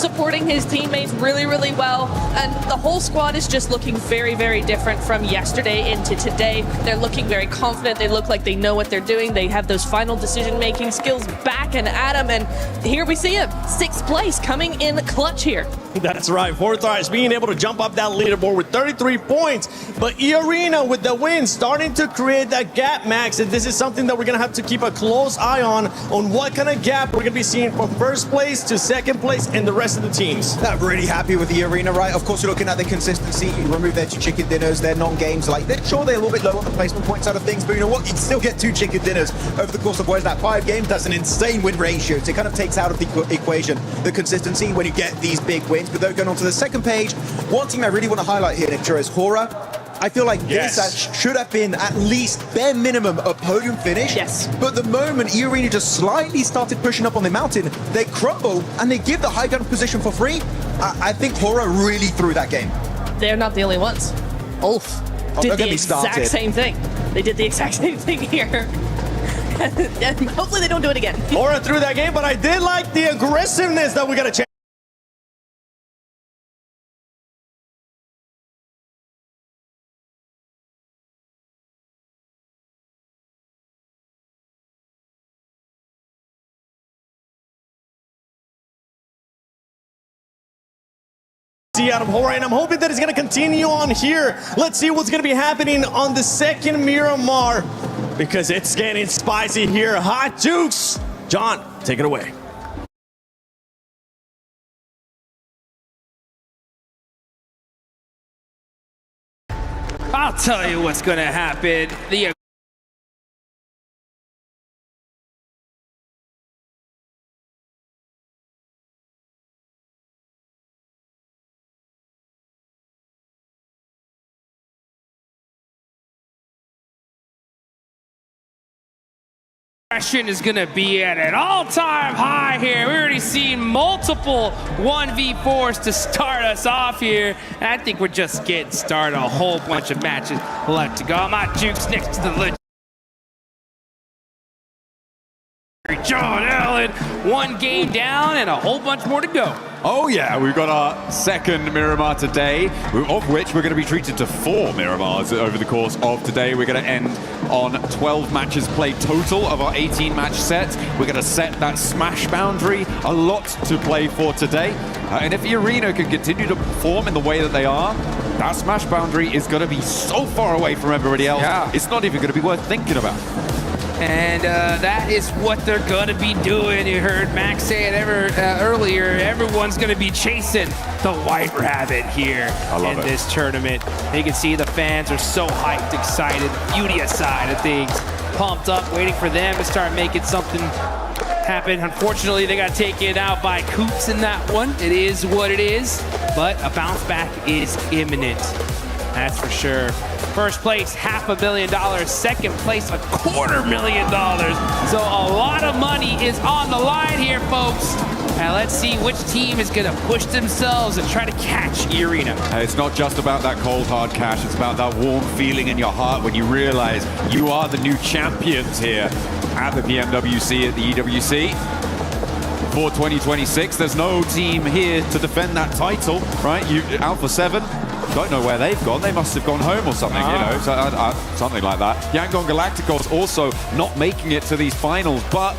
supporting his teammates really, really well. And the whole squad is just looking very, very different from yesterday into today. They're looking very confident. They look like they know what they're doing. They have those final decision-making skills back and at them. And here we see him, 6th place, coming in clutch here. That's right. Forthar is being able to jump up that leaderboard with 33 points. But eArena with the win starting to create that gap, Max. And this is something that we're going to have to keep a close eye on what kind of gap we're going to be seeing from 1st place to 2nd place and the rest of the teams. They're really happy with eArena, right? Of course, you're looking at the consistency. You remove their 2 chicken dinners, their non-games. Like, they're sure they're a little bit low on the placement point side of things, but you know what? You can still get 2 chicken dinners over the course of what is that 5 games. That's an insane win ratio. So it kind of takes out of the equation the consistency when you get these big wins. But they're going on to the 2nd page. One team I really want to highlight here, Nick, is Hora. I feel like this should have been at least bare minimum a podium finish. Yes. But the moment eArena just slightly started pushing up on the mountain, they crumble and they give the high ground position for free. I think Hora really threw that game. They're not the only ones. Ulf did the exact same thing. They did the exact same thing here. And hopefully they don't do it again. Hora threw that game, but I did like the aggressiveness that we got to check. Out of Hora, and I'm hoping that it's going to continue on here. Let's see what's going to be happening on the 2nd Miramar, because it's getting spicy here. Hot Jukes. John, take it away. I'll tell you what's going to happen. The aggression is going to be at an all-time high here. We already seen multiple 1v4s to start us off here. I think we're just getting started. A whole bunch of matches left to go. My Jukes next to the legendary John Allen. 1 game down and a whole bunch more to go. Oh yeah, we've got our 2nd Miramar today, of which we're going to be treated to 4 Miramars over the course of today. We're going to end on 12 matches played total of our 18-match set. We're going to set that smash boundary. A lot to play for today. And if eArena can continue to perform in the way that they are, that smash boundary is going to be so far away from everybody else. Yeah. It's not even going to be worth thinking about. And that is what they're going to be doing. You heard Max say it earlier. Everyone's going to be chasing the White Rabbit here in this tournament. You can see the fans are so hyped, excited, beauty aside of things, pumped up, waiting for them to start making something happen. Unfortunately, they got taken out by Coops in that one. It is what it is, but a bounce back is imminent. That's for sure. 1st place, $500,000. 2nd place, $250,000. So a lot of money is on the line here, folks. And let's see which team is going to push themselves and try to catch eArena. It's not just about that cold, hard cash. It's about that warm feeling in your heart when you realize you are the new champions here at the PMWC, at the EWC. For 2026, there's no team here to defend that title, right? Alpha 7. Don't know where they've gone. They must have gone home or something, you know, so, something like that. Yangon Galacticos also not making it to these finals, but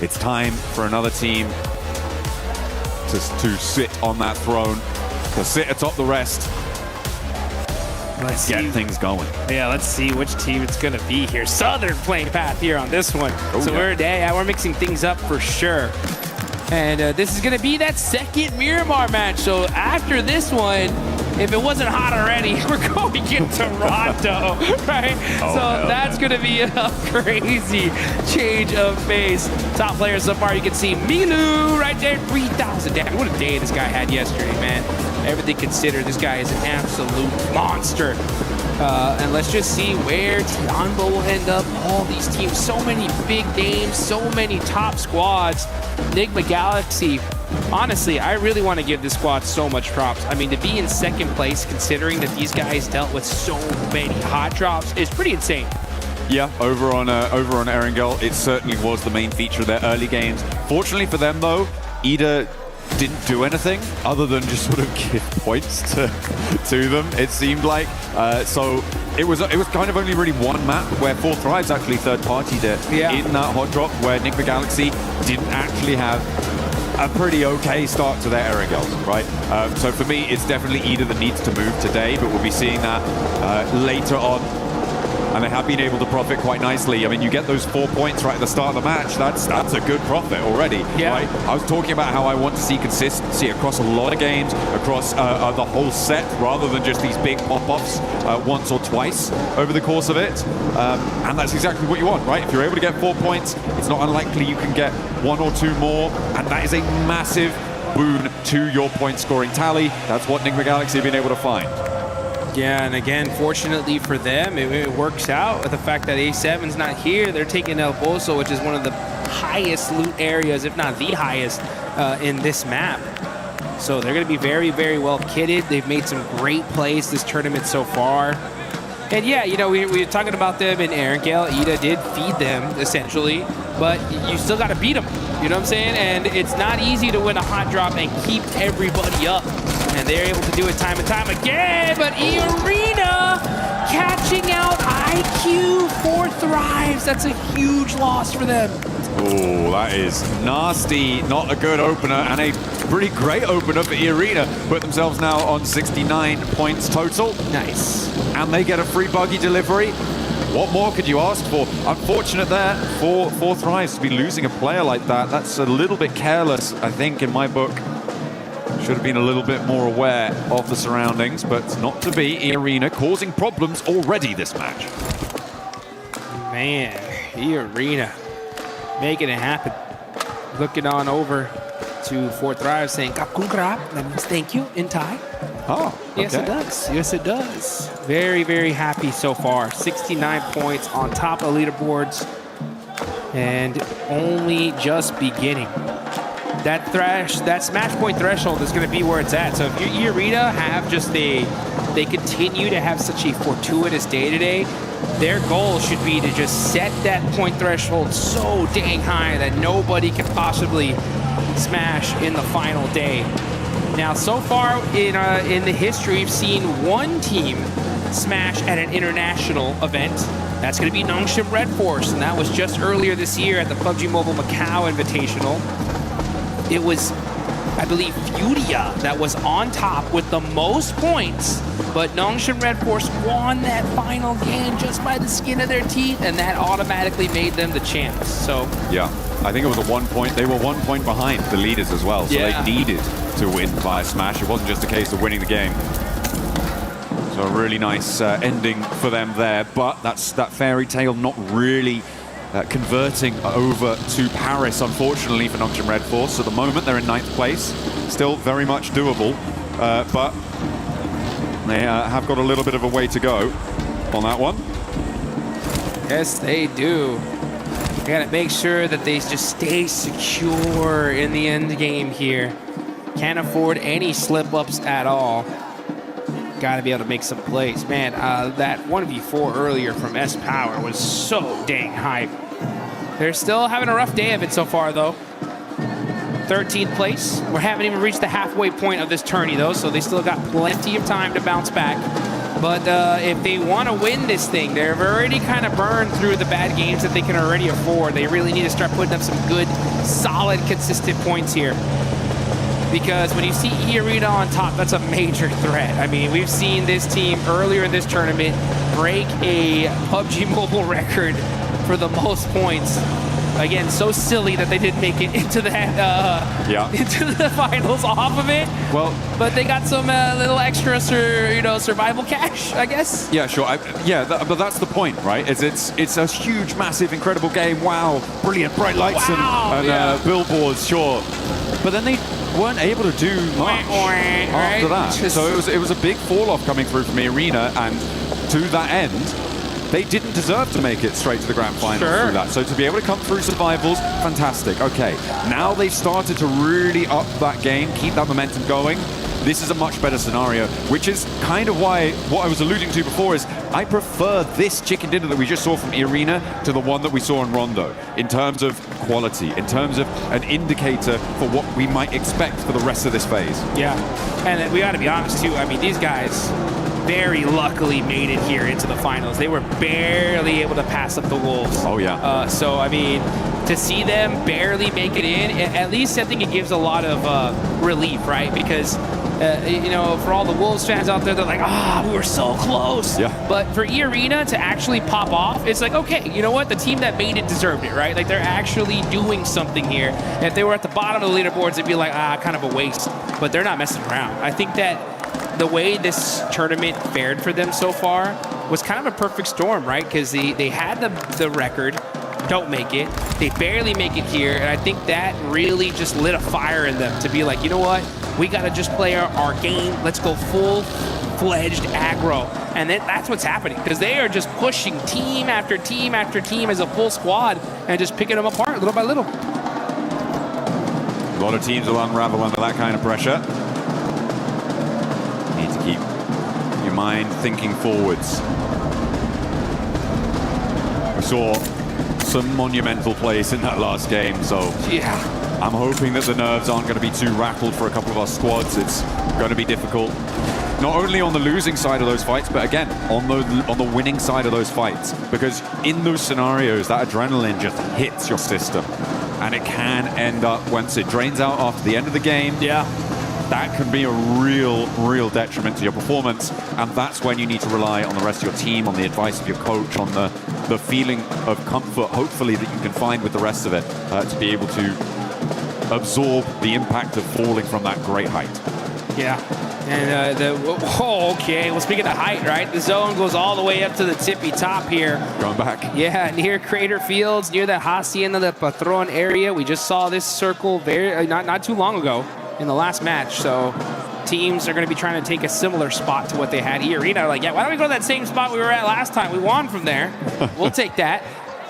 it's time for another team to sit on that throne, to sit atop the rest. Let's get things going. Yeah, let's see which team it's going to be here. Southern playing path here on this one. Oh, so yeah. we're mixing things up for sure. And this is going to be that 2nd Miramar match. So after this one, if it wasn't hot already, we're going to Toronto, right? That's going to be a crazy change of pace. Top players so far, you can see Milu right there, 3,000. Damn, what a day this guy had yesterday, man. Everything considered, this guy is an absolute monster. And let's just see where Tianbo will end up. All these teams, so many big names, so many top squads. Enigma Galaxy, honestly, I really want to give this squad so much props. I mean, to be in 2nd place, considering that these guys dealt with so many hot drops, is pretty insane. Yeah, over on Erangel, it certainly was the main feature of their early games. Fortunately for them, though, Ida didn't do anything other than just sort of give points to them, it seemed like. So it was kind of only really one map where 4Thrives actually third-partied it in that hot drop, where NigmaGalaxy didn't actually have a pretty okay start to their Erangels, right? So for me, it's definitely Eda that needs to move today, but we'll be seeing that later on. And they have been able to profit quite nicely. I mean, you get those 4 points right at the start of the match. That's a good profit already, right? I was talking about how I want to see consistency across a lot of games, across the whole set, rather than just these big pop-offs once or twice over the course of it. And that's exactly what you want, right? If you're able to get 4 points, it's not unlikely you can get 1 or 2 more, and that is a massive boon to your point scoring tally. That's what NigmaGalaxy have been able to find. Yeah, and again, fortunately for them, it works out with the fact that A7's not here. They're taking El Pozo, which is one of the highest loot areas, if not the highest, in this map. So they're going to be very, very well kitted. They've made some great plays this tournament so far. And yeah, you know, we were talking about them in Erangel. Eda did feed them, essentially, but you still got to beat them. You know what I'm saying? And it's not easy to win a hot drop and keep everybody up. And they're able to do it time and time again, but E-Arena catching out IQ 4Thrives. That's a huge loss for them. Oh, that is nasty. Not a good opener, and a pretty great opener for E-Arena. Put themselves now on 69 points total. Nice. And they get a free buggy delivery. What more could you ask for? Unfortunate there for 4Thrives to be losing a player like that. That's a little bit careless, I think, in my book. Should have been a little bit more aware of the surroundings, but not to be. E-Arena causing problems already this match. Man, E-Arena making it happen. Looking on over to 4Thrives saying "Kapkunkrap." That means thank you in Thai. Oh, okay. Yes, it does. Yes, it does. Very, very happy so far. 69 points on top of leaderboards, and only just beginning. That smash point threshold is going to be where it's at. So if your E-Arena have just they continue to have such a fortuitous day today, their goal should be to just set that point threshold so dang high that nobody can possibly smash in the final day. Now, so far in the history, we've seen one team smash at an international event. That's going to be Nongshim Red Force, and that was just earlier this year at the PUBG Mobile Macau Invitational. It was, I believe, Furia that was on top with the most points, but Nongshim Red Force won that final game just by the skin of their teeth, and that automatically made them the champs. So yeah, I think it was a 1 point. They were 1 point behind the leaders as well, so they needed to win via smash. It wasn't just a case of winning the game. So a really nice ending for them there, but that's that fairy tale not really converting over to Paris, unfortunately, for Nongshim Red Force. At the moment, they're in 9th place. Still very much doable, but they have got a little bit of a way to go on that one. yes, they do. They gotta make sure that they just stay secure in the end game here. Can't afford any slip-ups at all. Gotta be able to make some plays. Man, that 1v4 earlier from S-Power was so dang hype. They're still having a rough day of it so far, though. 13th place. We haven't even reached the halfway point of this tourney, though, so they still got plenty of time to bounce back. But if they want to win this thing, they've already kind of burned through the bad games that they can already afford. They really need to start putting up some good, solid, consistent points here. Because when you see E-Arena on top, that's a major threat. I mean, we've seen this team earlier in this tournament break a PUBG Mobile record for the most points. Again, so silly that they didn't make it into that into the finals off of it. Well, but they got some little extra, survival cash, I guess. Yeah, sure. But that's the point, right? It's a huge, massive, incredible game. Wow, brilliant, bright lights and billboards, sure. But then they weren't able to do much after that. So it was a big fall off coming through from E-Arena, and to that end, they didn't deserve to make it straight to the grand final through that. So to be able to come through survivals, fantastic. Okay, now they've started to really up that game, keep that momentum going. this is a much better scenario, which is kind of why what I was alluding to before is I prefer this chicken dinner that we just saw from Irina to the one that we saw in Rondo in terms of quality, in terms of an indicator for what we might expect for the rest of this phase. Yeah, and we got to be honest too. I mean, these guys very luckily made it here into the finals. They were barely able to pass up the Wolves. Oh yeah. So I mean, to see them barely make it in, at least I think it gives a lot of relief, right? Because you know, for all the Wolves fans out there, they're like, we were so close. Yeah. But for E-Arena to actually pop off, it's like, okay, you know what? The team that made it deserved it, right? Like, they're actually doing something here. And if they were at the bottom of the leaderboards, it'd be like, kind of a waste. But they're not messing around. I think that the way this tournament fared for them so far was kind of a perfect storm, right? Because they had the record, don't make it. They barely make it here. And I think that really just lit a fire in them to be like, you know what? We got to just play our game. Let's go full-fledged aggro. And then that's what's happening, because they are just pushing team after team after team as a full squad and just picking them apart little by little. A lot of teams will unravel under that kind of pressure. Need to keep your mind thinking forwards. We saw some monumental plays in that last game, so yeah, I'm hoping that the nerves aren't going to be too rattled for a couple of our squads. It's going to be difficult, not only on the losing side of those fights, but again, on the winning side of those fights. Because in those scenarios, that adrenaline just hits your system. And it can end up, once it drains out after the end of the game, that can be a real detriment to your performance. And that's when you need to rely on the rest of your team, on the advice of your coach, on the feeling of comfort, hopefully, that you can find with the rest of it, to be able to absorb the impact of falling from that great height. Yeah. And okay. Well, speaking of height, right? The zone goes all the way up to the tippy top here. Going back. Yeah, near Crater Fields, near the Hacienda del Patron area. We just saw this circle very not too long ago in the last match. So teams are going to be trying to take a similar spot to what they had here. Arena, like, yeah, why don't we go to that same spot we were at last time? We won from there. We'll take that.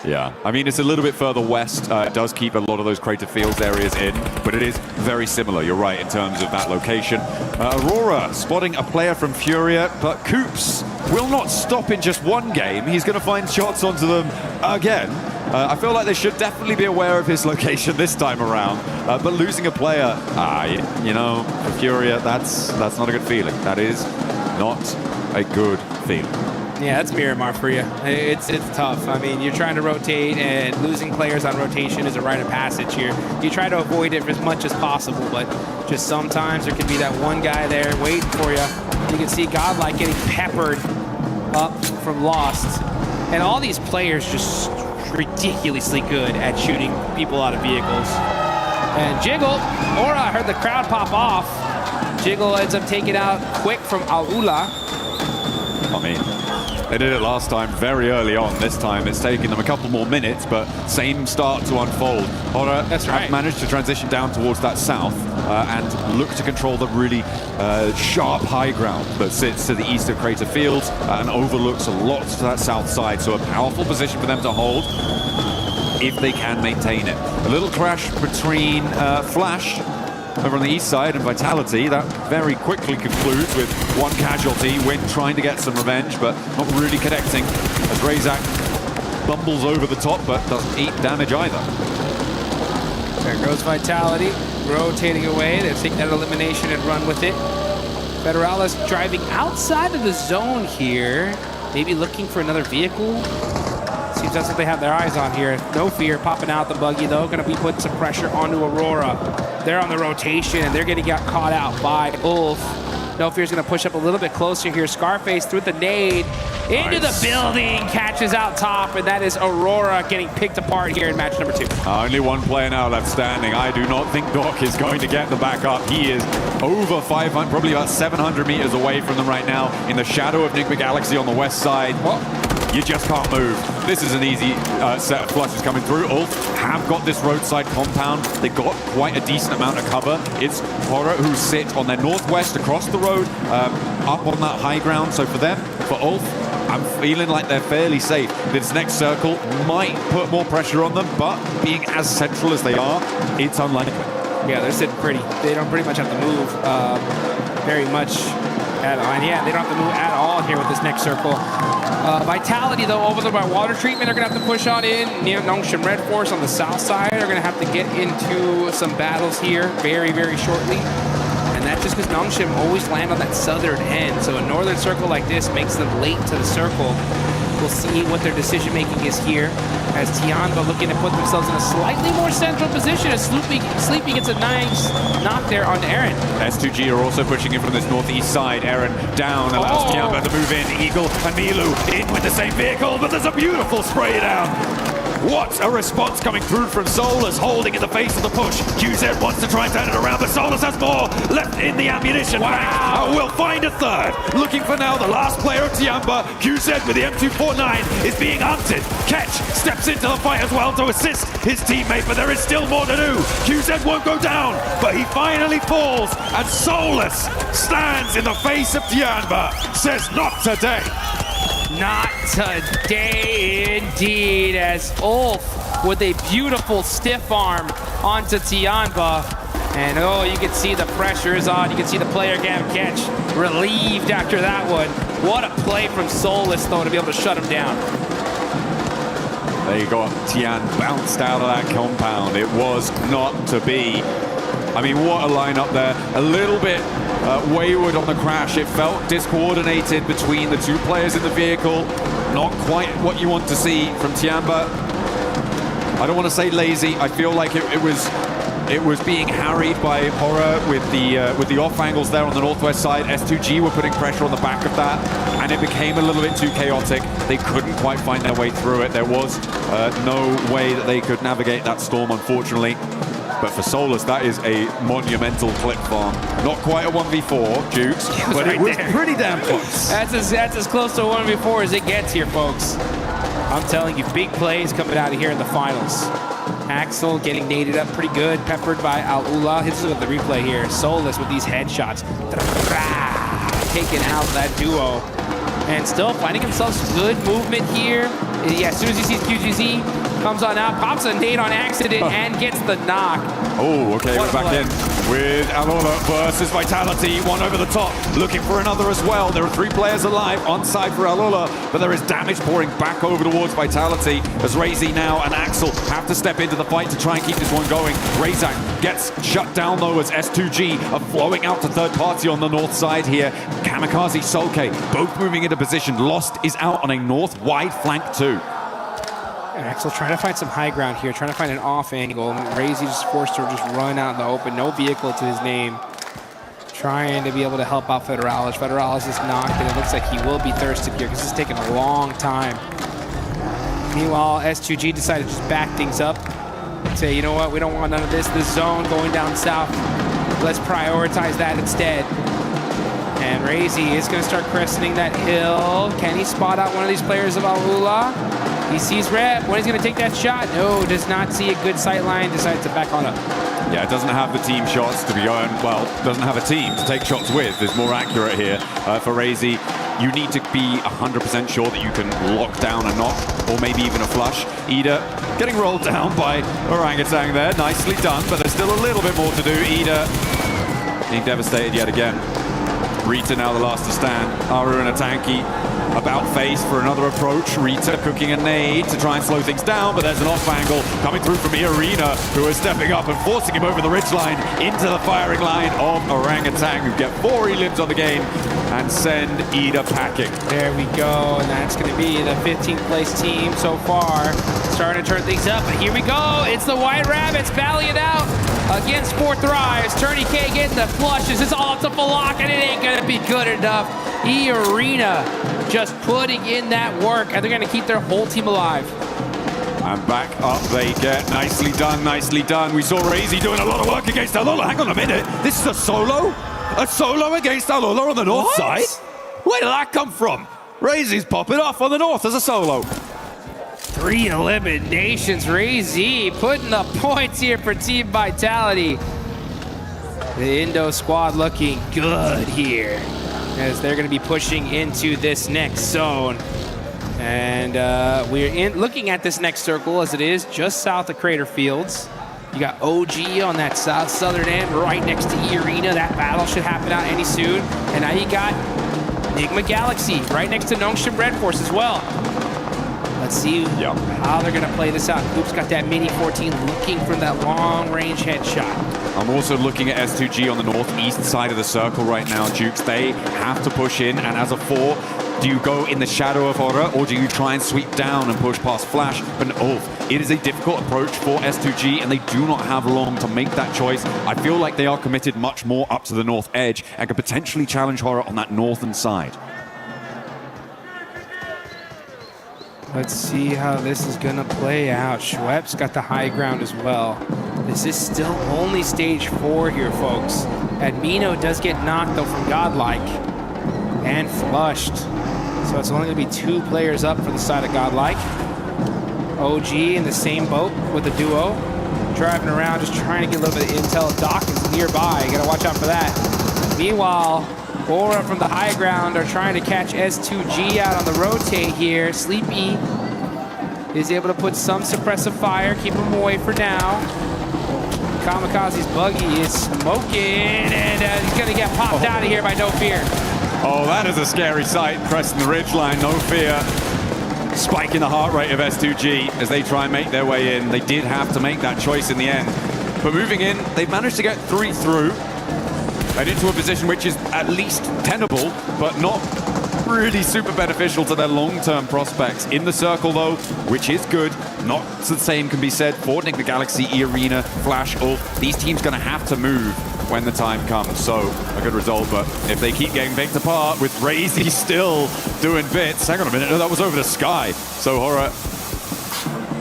Yeah, I mean, it's a little bit further west. It does keep a lot of those Crater Fields areas in, but it is very similar. You're right in terms of that location. Aurora spotting a player from Furia, but Coops will not stop in just one game. He's going to find shots onto them again. I feel like they should definitely be aware of his location this time around. But losing a player, you know, for Furia, that's not a good feeling. That is not a good feeling. Yeah, that's Miramar for you. It's tough. I mean, you're trying to rotate, and losing players on rotation is a rite of passage here. You try to avoid it as much as possible, but just sometimes there can be that one guy there waiting for you. You can see Godlike getting peppered up from Lost. And all these players just ridiculously good at shooting people out of vehicles. And Jiggle, I heard the crowd pop off. Jiggle ends up taking out quick from Aula. I mean, they did it last time very early on. This time it's taken them a couple more minutes, but same start to unfold. Ora have managed to transition down towards that south and look to control the really sharp high ground that sits to the east of Crater Fields and overlooks a lot to that south side. So a powerful position for them to hold if they can maintain it. A little crash between Flash over on the east side and Vitality. That very quickly concludes with one casualty. Win trying to get some revenge, but not really connecting as Razak bumbles over the top, but doesn't eat damage either. There goes Vitality, rotating away. They'll take that elimination and run with it. Federalis driving outside of the zone here, maybe looking for another vehicle. Seems that's what they have their eyes on here. No fear, popping out the buggy though. Going to be putting some pressure onto Aurora. They're on the rotation and they're going to get caught out by Ulf. No Fear's going to push up a little bit closer here. Scarface through the nade into the building, catches out top, and that is Aurora getting picked apart here in match number 2. Only one player now left standing. I do not think Doc is going to get the back up. He is over 500, probably about 700 meters away from them right now in the shadow of Nigma Galaxy on the west side. You just can't move. This is an easy set of flushes coming through. Ulf have got this roadside compound. They got quite a decent amount of cover. It's Horror who sit on their northwest across the road, up on that high ground. So for them, for Ulf, I'm feeling like they're fairly safe. This next circle might put more pressure on them, but being as central as they are, it's unlikely. Yeah, they're sitting pretty. They don't pretty much have to move. very much at all. And yeah, they don't have to move at all here with this next circle. Vitality, though, over there by water treatment, are going to have to push on in. Nongshim Red Force on the south side are going to have to get into some battles here very, very shortly. And that's just because Nongshim always land on that southern end. So a northern circle like this makes them late to the circle. We'll see what their decision-making is here as Tianba looking to put themselves in a slightly more central position as Sleepy gets a nice knock there on Aaron. S2G are also pushing in from this northeast side. Aaron down, allows Tianba to move in. Eagle and Milu in with the same vehicle, but there's a beautiful spray down. What a response coming through from Solus, holding in the face of the push. QZ wants to try and turn it around, but Solus has more left in the ammunition. Wow! Will find a third. Looking for now the last player of Tianba. QZ with the M249 is being hunted. Ketch steps into the fight as well to assist his teammate, but there is still more to do. QZ won't go down, but he finally falls, and Solus stands in the face of Tianba. Says, not today. Not today, indeed, as Ulf with a beautiful stiff arm onto Tianba. And oh, you can see the pressure is on. You can see the player Gavin Ketch relieved after that one. What a play from Solus, though, to be able to shut him down. There you go. Tian bounced out of that compound. It was not to be. I mean, what a lineup there. A little bit wayward on the crash. It felt discoordinated between the two players in the vehicle. Not quite what you want to see from Tianba. I don't want to say lazy. I feel like it was being harried by Horror with the off angles there on the northwest side. S2G were putting pressure on the back of that, and it became a little bit too chaotic. They couldn't quite find their way through it. There was no way that they could navigate that storm, unfortunately. But for Solus, that is a monumental clip farm. Not quite a 1v4, Jukes, but it was pretty damn close. That's as close to a 1v4 as it gets here, folks. I'm telling you, big plays coming out of here in the finals. Axel getting naded up pretty good, peppered by Al-Ula. Let's look at the replay here. Solus with these headshots. Taking out that duo. And still finding himself some good movement here. Yeah, as soon as he sees QGZ, comes on out, pops a nade on accident, and gets the knock. Oh, okay, we're back in with Alola versus Vitality. One over the top, looking for another as well. There are 3 players alive on side for Alola, but there is damage pouring back over towards Vitality as Razy now and Axel have to step into the fight to try and keep this one going. Razak gets shut down though as S2G are flowing out to third party on the north side here. Kamikaze, Solke, both moving into position. Lost is out on a north wide flank too. And Axel trying to find some high ground here, trying to find an off angle. Razy just forced to just run out in the open, no vehicle to his name. Trying to be able to help out Federalis. Federalis is knocked, and it looks like he will be thirsted here because it's taking a long time. Meanwhile, S2G decided to just back things up. Say, you know what, we don't want none of this zone going down south. Let's prioritize that instead. And Razy is going to start cresting that hill. Can he spot out one of these players of Al-Ula? He sees Rep. When he's going to take that shot? No, does not see a good sight line. Decides to back on up. Yeah, it doesn't have the team shots to be going, well, doesn't have a team to take shots with. Is more accurate here for Razy. You need to be 100% sure that you can lock down a knock, or maybe even a flush. Ida getting rolled down by Orangutan there. Nicely done, but there's still a little bit more to do. Ida being devastated yet again. Rita now the last to stand. Aru and Atanki about face for another approach. Rita cooking a nade to try and slow things down, but there's an off angle coming through from Iarina, who is stepping up and forcing him over the ridgeline into the firing line of Orangutan, who get 4 elims on the game and send Ida packing. There we go, and that's going to be the 15th place team so far. Starting to turn things up, but here we go. It's the White Rabbits battling it out against 4 Thrives. Turney K getting the flushes. It's all up to Falak, and it ain't going to be good enough. Arena just putting in that work, and they're going to keep their whole team alive. And back up they get. Nicely done, nicely done. We saw Razy doing a lot of work against Alola. Hang on a minute. This is a solo? A solo against Alola on the north side? Where did that come from? Razy's popping off on the north as a solo. 3 eliminations. Razy putting the points here for Team Vitality. The Indo squad looking good here as they're going to be pushing into this next zone. And we're looking at this next circle as it is just south of Crater Fields. You got OG on that southern end, right next to E-Arena. That battle should happen out any soon. And now you got Enigma Galaxy right next to Nongshim Red Force as well. Let's see how they're going to play this out. Coop's got that Mini 14 looking for that long-range headshot. I'm also looking at S2G on the northeast side of the circle right now, Jukes. They have to push in, and as a 4, do you go in the shadow of Horror, or do you try and sweep down and push past Flash? But it is a difficult approach for S2G, and they do not have long to make that choice. I feel like they are committed much more up to the north edge and could potentially challenge Horror on that northern side. Let's see how this is going to play out. Schwepp's got the high ground as well. This is still only stage 4 here, folks. Admino does get knocked, though, from Godlike and flushed. So it's only going to be 2 players up for the side of Godlike. OG in the same boat with the duo. Driving around, just trying to get a little bit of intel. Doc is nearby. You got to watch out for that. Meanwhile, Aura from the high ground are trying to catch S2G out on the rotate here. Sleepy is able to put some suppressive fire, keep him away for now. Kamikaze's buggy is smoking, and he's going to get popped out of here by No Fear. Oh, that is a scary sight, pressing the ridgeline, No Fear. Spiking the heart rate of S2G as they try and make their way in. They did have to make that choice in the end. But moving in, they've managed to get 3 through. And into a position which is at least tenable, but not really super beneficial to their long-term prospects. In the circle, though, which is good. Not the same can be said for Enigma Galaxy, E-Arena, Flash, Ulf. These teams going to have to move when the time comes. So, a good result, but if they keep getting picked apart with Razy still doing bits. Hang on a minute, no, that was over the sky. So, Horror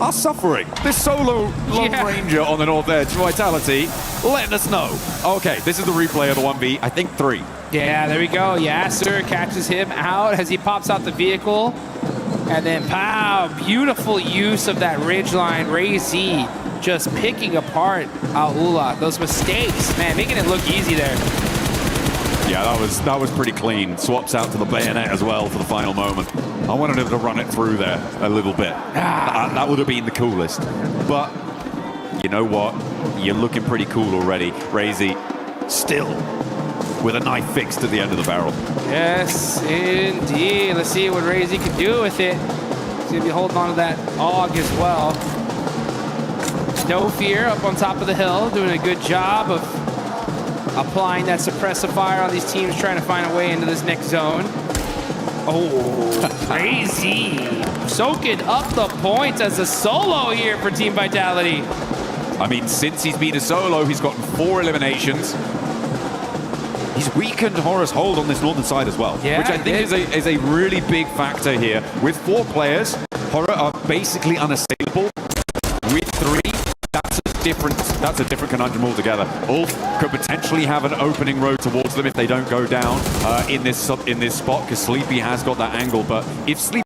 are suffering. This solo long ranger on the north edge, Vitality, letting us know. Okay, this is the replay of the 1v, I think 3. Yeah, there we go. Yasser catches him out as he pops out the vehicle. And then, pow, beautiful use of that ridgeline. Razy just picking apart Aula. Those mistakes, man, making it look easy there. Yeah, that was pretty clean. Swaps out to the bayonet as well for the final moment. I wanted him to run it through there a little bit. That would have been the coolest. But you know what? You're looking pretty cool already. Razy still with a knife fixed at the end of the barrel. Yes, indeed. Let's see what Razy can do with it. He's going to be holding on to that AUG as well. No Fear up on top of the hill, doing a good job of applying that suppressive fire on these teams trying to find a way into this next zone. Oh, Crazy. Soaking up the points as a solo here for Team Vitality. I mean, since he's been a solo, he's gotten 4 eliminations. He's weakened Horror's hold on this northern side as well, yeah, which I think is a really big factor here. With 4 players, Horror are basically unassailable. With 3, that's a different conundrum altogether. Ulf could potentially have an opening road towards them if they don't go down in this spot, because Sleepy has got that angle. But if Sleepy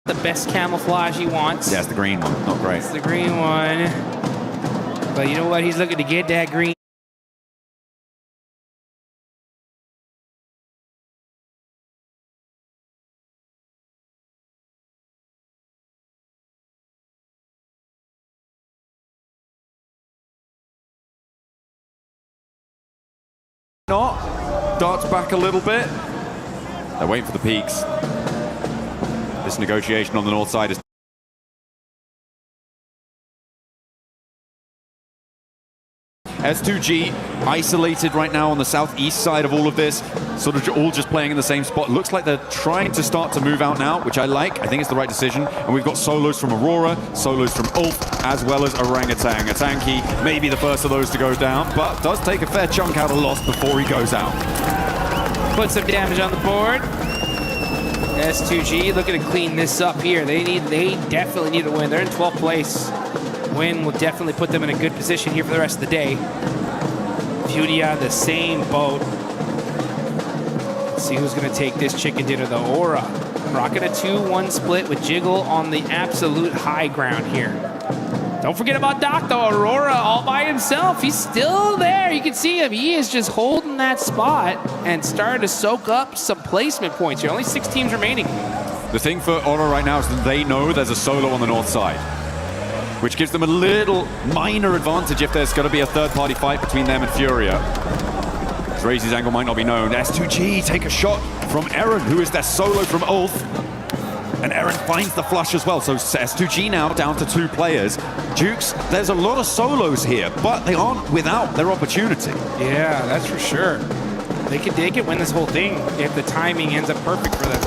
the best camouflage he wants. Yeah, it's the green one. Not great. It's the green one. But you know what? He's looking to get that green. Not. Darts back a little bit. They're waiting for the peaks. This negotiation on the north side is S2G isolated right now on the southeast side of all of this, sort of all just playing in the same spot. Looks like they're trying to start to move out now, which I like. I think it's the right decision. And we've got solos from Aurora, solos from Ulf, as well as Orangutan. A tanky, maybe the first of those to go down, but does take a fair chunk out of Lost before he goes out. Put some damage on the board. S2G looking to clean this up here. They definitely need to win. They're in 12th place. Win will definitely put them in a good position here for the rest of the day. Fudia, the same boat. Let's see who's going to take this chicken dinner, the Aura. Rocking a 2-1 split with Jiggle on the absolute high ground here. Don't forget about Doc, though. Aurora all by himself. He's still there. You can see him. He is just holding that spot and starting to soak up some placement points here. Only 6 teams remaining. The thing for Aura right now is that they know there's a solo on the north side, which gives them a little minor advantage if there's going to be a third-party fight between them and Furia. Drazy's angle might not be known. S2G take a shot from Aaron, who is their solo from Ulf. And Aaron finds the flush as well. So S2G now down to 2 players. Jukes, there's a lot of solos here, but they aren't without their opportunity. Yeah, that's for sure. They could win this whole thing if the timing ends up perfect for them.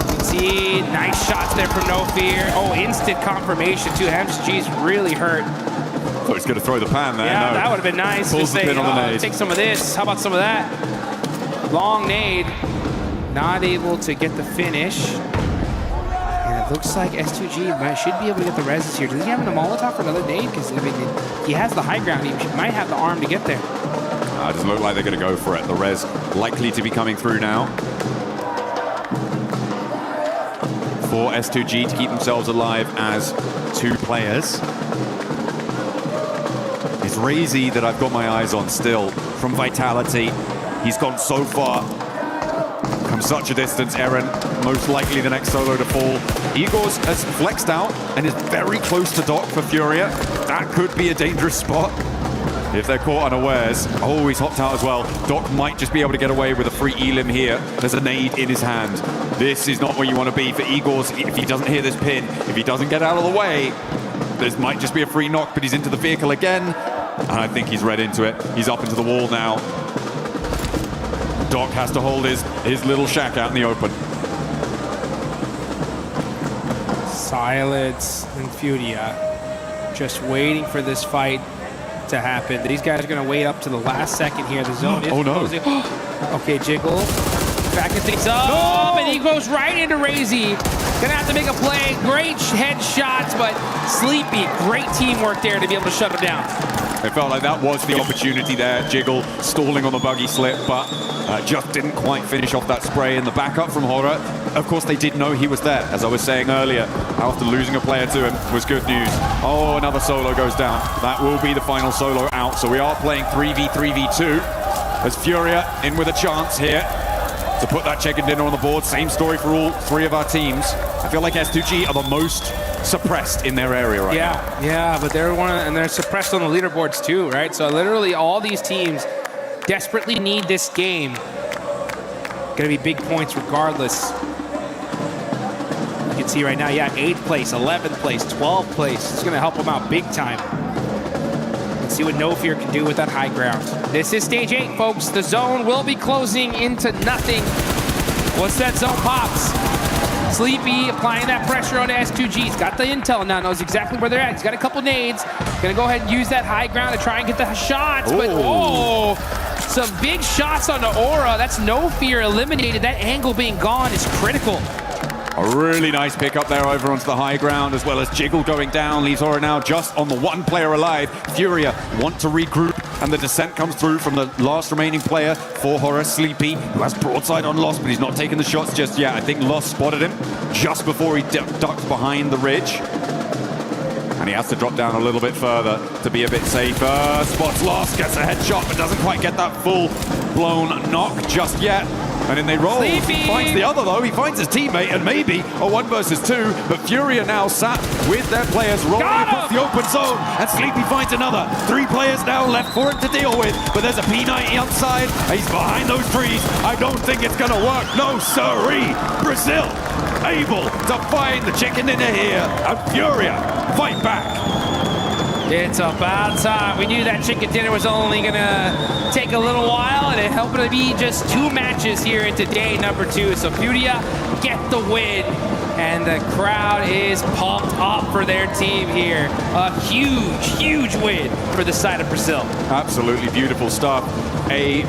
You can see nice shots there from No Fear. Oh, instant confirmation too. MSG's really hurt. Oh, he's going to throw the pan there. Yeah, no. That would have been nice. Pulls the pin on the nade. Take some of this. How about some of that? Long nade. Not able to get the finish. And it looks like S2G should be able to get the reses here. Does he have a Molotov for another nade? Because I mean, he has the high ground. He might have the arm to get there. It doesn't look like they're going to go for it. The res likely to be coming through now. For S2G to keep themselves alive as 2 players. It's Razy that I've got my eyes on still from Vitality. He's gone so far, come such a distance. Eren, most likely the next solo to fall. Igors has flexed out and is very close to Doc for Furia. That could be a dangerous spot if they're caught unawares. Oh, he's hopped out as well. Doc might just be able to get away with a free elim here. There's a nade in his hand. This is not where you want to be for Igors if he doesn't hear this pin. If he doesn't get out of the way, this might just be a free knock, but he's into the vehicle again. And I think he's read into it. He's up into the wall now. Doc has to hold his little shack out in the open. Silence and Furia just waiting for this fight to happen. These guys are going to wait up to the last second here. The zone is closing. Okay, Jiggle backing things up, and he goes right into Razy. Gonna have to make a play. Great headshots, but Sleepy, great teamwork there to be able to shut him down. It felt like that was the opportunity there. Jiggle stalling on the buggy slip, but just didn't quite finish off that spray. And the backup from Horror, of course, they did know he was there. As I was saying earlier, after losing a player to him was good news. Oh, another solo goes down. That will be the final solo out. So we are playing 3v3v2 as Furia in with a chance here to put that chicken dinner on the board. Same story for all 3 of our teams. I feel like S2G are the most suppressed in their area right now. Yeah, but they're suppressed on the leaderboards too, right? So literally all these teams desperately need this game. Gonna be big points regardless. You can see right now, 8th place, 11th place, 12th place. It's gonna help them out big time. Let's see what No Fear can do with that high ground. This is stage 8, folks. The zone will be closing into nothing once that zone pops. Sleepy applying that pressure on S2G. He's got the intel now, knows exactly where they're at. He's got a couple nades. Gonna go ahead and use that high ground to try and get the shots. But some big shots on the Aura. That's No Fear eliminated. That angle being gone is critical. A really nice pick up there over onto the high ground, as well as Jiggle going down. Leaves Aura now just on the 1 player alive. Furia want to regroup, and the descent comes through from the last remaining player for Horror, Sleepy, who has broadside on Lost, but he's not taking the shots just yet. I think Lost spotted him just before he ducks behind the ridge. And he has to drop down a little bit further to be a bit safer. Spots lost, gets a headshot, but doesn't quite get that full-blown knock just yet. And then they roll. Sleepy. He finds the other, though. He finds his teammate, and maybe a 1 versus 2. But Fury are now sat with their players rolling across the open zone. And Sleepy finds another. 3 players now left for him to deal with. But there's a P90 on side. He's behind those trees. I don't think it's going to work. No, sirree. Brazil able to find the chicken dinner here. And Furia fight back. It's about time. We knew that chicken dinner was only gonna take a little while, and it happened to be just 2 matches here into day number 2. So Furia get the win, and the crowd is pumped up for their team here. A huge, huge win for the side of Brazil. Absolutely beautiful stuff. I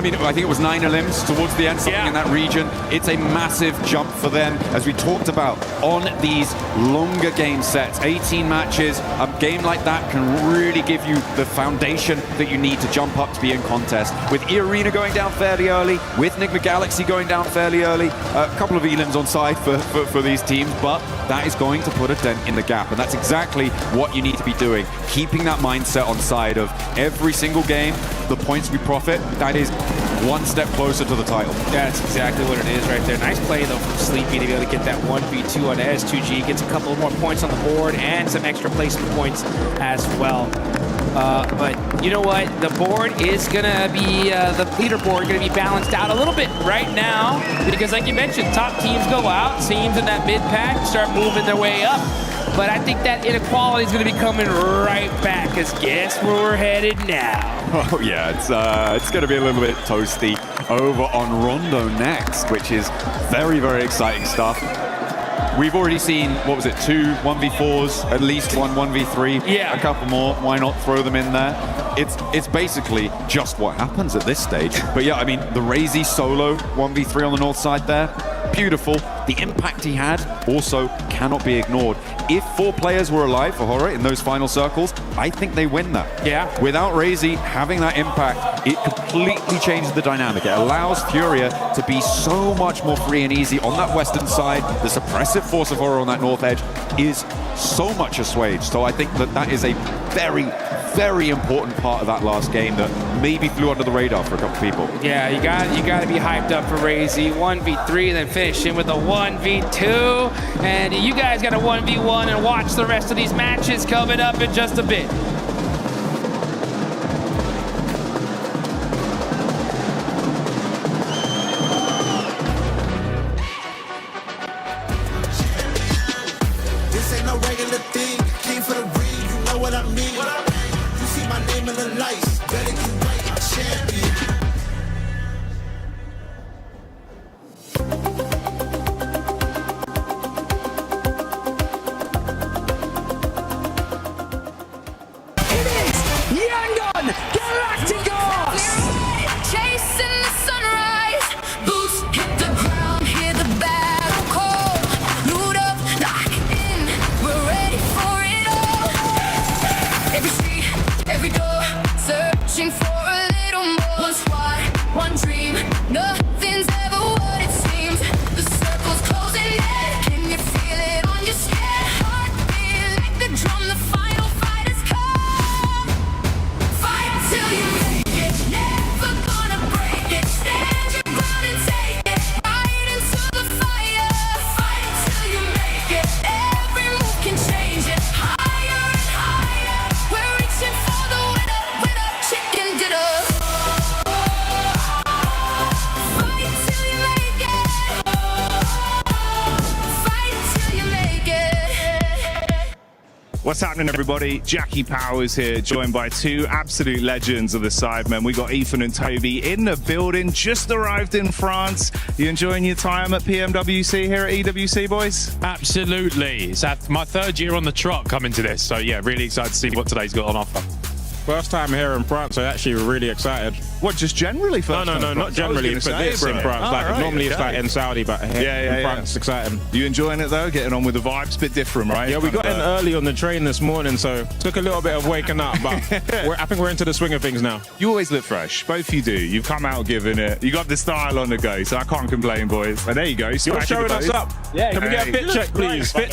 think it was 9 elims towards the end, something in that region. It's a massive jump for them, as we talked about on these longer game sets. 18 matches, a game like that can really give you the foundation that you need to jump up to be in contest. With E-Arena going down fairly early, with Enigma Galaxy going down fairly early, a couple of elims on side for these teams, but that is going to put a dent in the gap, and that's exactly what you need to be doing. Keeping that mindset on side of every single game, the points we profit, that is 1 step closer to the title. That's exactly what it is right there. Nice play, though, from Sleepy to be able to get that 1v2 on S2G. Gets a couple more points on the board and some extra placement points as well. But you know what? The board is going to be, the leaderboard going to be balanced out a little bit right now. Because like you mentioned, top teams go out. Teams in that mid-pack start moving their way up. But I think that inequality is going to be coming right back, because guess where we're headed now? Oh yeah, it's going to be a little bit toasty over on Rondo next, which is very, very exciting stuff. We've already seen, 2 1v4s, at least 1 1v3, a couple more. Why not throw them in there? It's basically just what happens at this stage. But yeah, I mean, the Razy solo 1v3 on the north side there, beautiful. The impact he had also cannot be ignored. If 4 players were alive for Horror in those final circles, I think they win that. Yeah. Without Razy having that impact, it completely changes the dynamic. It allows Furia to be so much more free and easy on that western side. The suppressive force of Horror on that north edge is so much assuaged. So I think that is a very, very important part of that last game that maybe flew under the radar for a couple people. Yeah, you got to be hyped up for Razy. 1v3, then finish in with a 1v2. And you guys got a 1v1 and watch the rest of these matches coming up in just a bit. This ain't no regular thing. Came for the ring, you know what I mean. You see my name in the lights. Better get right, I'm champion. Chasing the sunrise, boots hit the ground, hear the battle call. Loot up, lock in, we're ready for it all. Every street, every door, searching for a little more. One squad, one dream, nothing's ever what it seems. The circle's closing in, can you feel it on your skin? Heartbeat like the drum, the final fight has come. Fight till you make it, never gonna break it. Stand your ground and take it, right into the fire. Fight till you make it, every move can change it. Higher and higher, we're reaching for the winner, chicken dinner. Fight till you make it, fight till you make it. What's happening, everybody? Jackie Powers here, joined by 2 absolute legends of the Sidemen. We got Ethan and Toby in the building, just arrived in France. You enjoying your time at PMWC here at EWC, boys? Absolutely. It's my 3rd year on the trot coming to this. So yeah, really excited to see what today's got on offer. First time here in France, I'm actually really excited. What, just generally first? No, not generally. For this in France. Normally it's like in Saudi, but here in France, it's exciting. You enjoying it though? Getting on with the vibes? Bit different, right? Yeah, we got in early on the train this morning, so took a little bit of waking up, but I think we're into the swing of things now. You always look fresh. Both you do. You've come out giving it. You got the style on the go, so I can't complain, boys. And there you go. You're showing us up. Yeah, can we get a fit check, please? Fit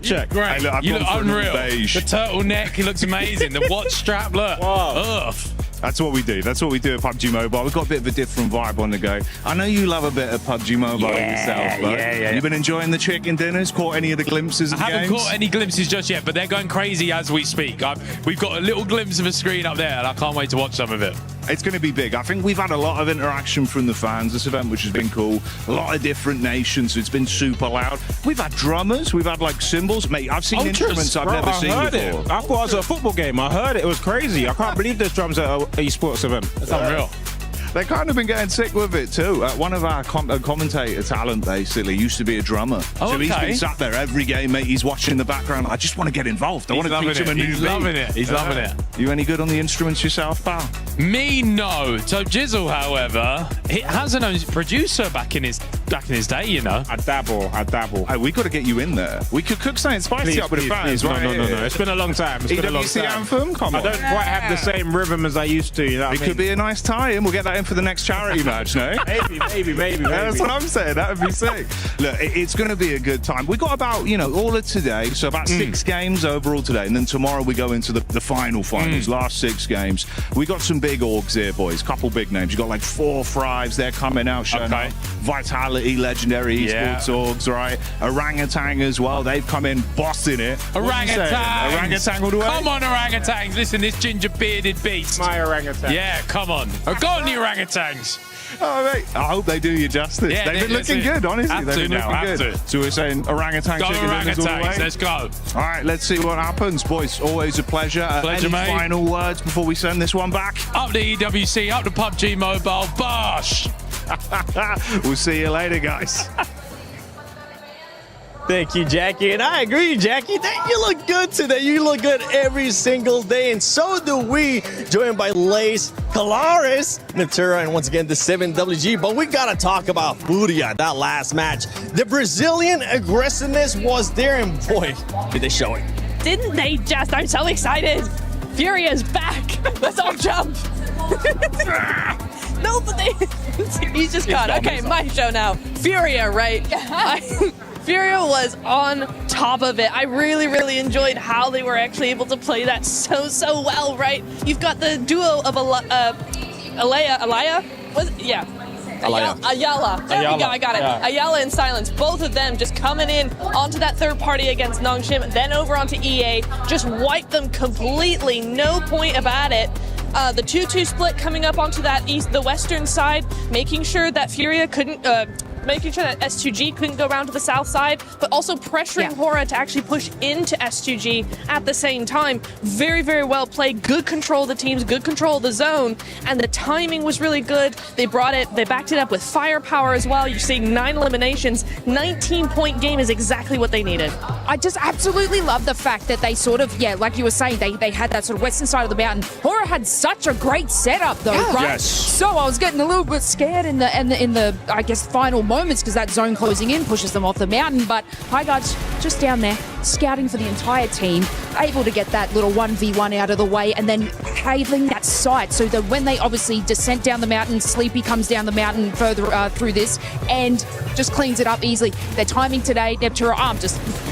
check. Great. Hey, look, you look unreal. Beige. The turtleneck, he looks amazing. The watch strap, look. Wow. Ugh. That's what we do. That's what we do at PUBG Mobile. We've got a bit of a different vibe on the go. I know you love a bit of PUBG Mobile yourself, but you've been enjoying the chicken dinners? Caught any of the glimpses of the games? I haven't caught any glimpses just yet, but they're going crazy as we speak. We've got a little glimpse of a screen up there, and I can't wait to watch some of it. It's going to be big. I think we've had a lot of interaction from the fans this event, which has been cool. A lot of different nations. It's been super loud. We've had drummers. We've had like cymbals. Mate, I've seen instruments I've never seen before. I thought it was a football game. I heard it. It was crazy. I can't believe there's drums at an esports event. It's unreal. They've kind of been getting sick with it too. One of our commentator talent basically used to be a drummer. So he's been sat there every game, mate. He's watching the background. I just want to get involved. I want to teach him a new beat. He's loving it. He's loving it. You any good on the instruments yourself, pal? Me, no. So Jizzle, however, he has an own producer back in his day, you know. I dabble. Hey, we got to get you in there. We could cook something spicy up with the fans, right? No. It's been a long time. EWC anthem? Come on. I don't quite have the same rhythm as I used to, you know what I mean? Could be a nice tie-in. We'll get that in for the next charity match, no? Maybe. That's what I'm saying. That would be sick. Look, it's going to be a good time. We got about, all of today, so about 6 games overall today, and then tomorrow we go into the finals, last 6 games. We got some big orgs here, boys. Couple big names. You got like 4 Thrives. They're coming out, showing up. Vitality, legendary esports orgs, right? Orangutan as well. They've come in bossing it. Orangutan all the way. Come on, orangutans. Listen, this ginger bearded beast. My orangutan. Yeah, come on. I've got any orangutans. Oh, mate. I hope they do you justice. Yeah, they've been looking good, honestly. Have They've been looking good. So we're saying orangutan go chicken dinners all the way. Let's go. All right, let's see what happens, boys. Always a pleasure. Pleasure, any mate. final words before we send this one back? Up the EWC, up the PUBG Mobile. Bosh! We'll see you later, guys. Thank you, Jackie. And I agree, Jackie. You look good today. You look good every single day. And so do we. Joined by Lace, Calaris, Natura, and once again, the 7WG. But we got to talk about Furia, that last match. The Brazilian aggressiveness was there. And boy, did they show it. Didn't they just? I'm so excited. Furia's back. Let's all jump. No, but he's just gone. Okay, my show now. Furia, right? Furia was on top of it. I really enjoyed how they were actually able to play that so well, right? You've got the duo of Ayala. There we go, I got it. Yeah. Ayala and Silence, both of them just coming in onto that third party against Nongshim, then over onto EA, just wiped them completely, no point about it. The 2-2 split coming up onto the western side, making sure that Furia couldn't, making sure that S2G couldn't go around to the south side, but also pressuring Hora to actually push into S2G at the same time. Very well played. Good control of the teams, good control of the zone, and the timing was really good. They backed it up with firepower as well. You're seeing 9 eliminations. 19-point game is exactly what they needed. I just absolutely love the fact that they sort of, like you were saying, they had that sort of western side of the mountain. Hora had such a great setup though, right? Yes. So I was getting a little bit scared in the I guess final moments because that zone closing in pushes them off the mountain. But HiGuards just down there scouting for the entire team, able to get that little 1v1 out of the way and then having that sight so that when they obviously descent down the mountain, Sleepy comes down the mountain further through this and just cleans it up easily. Their timing today, Neptura,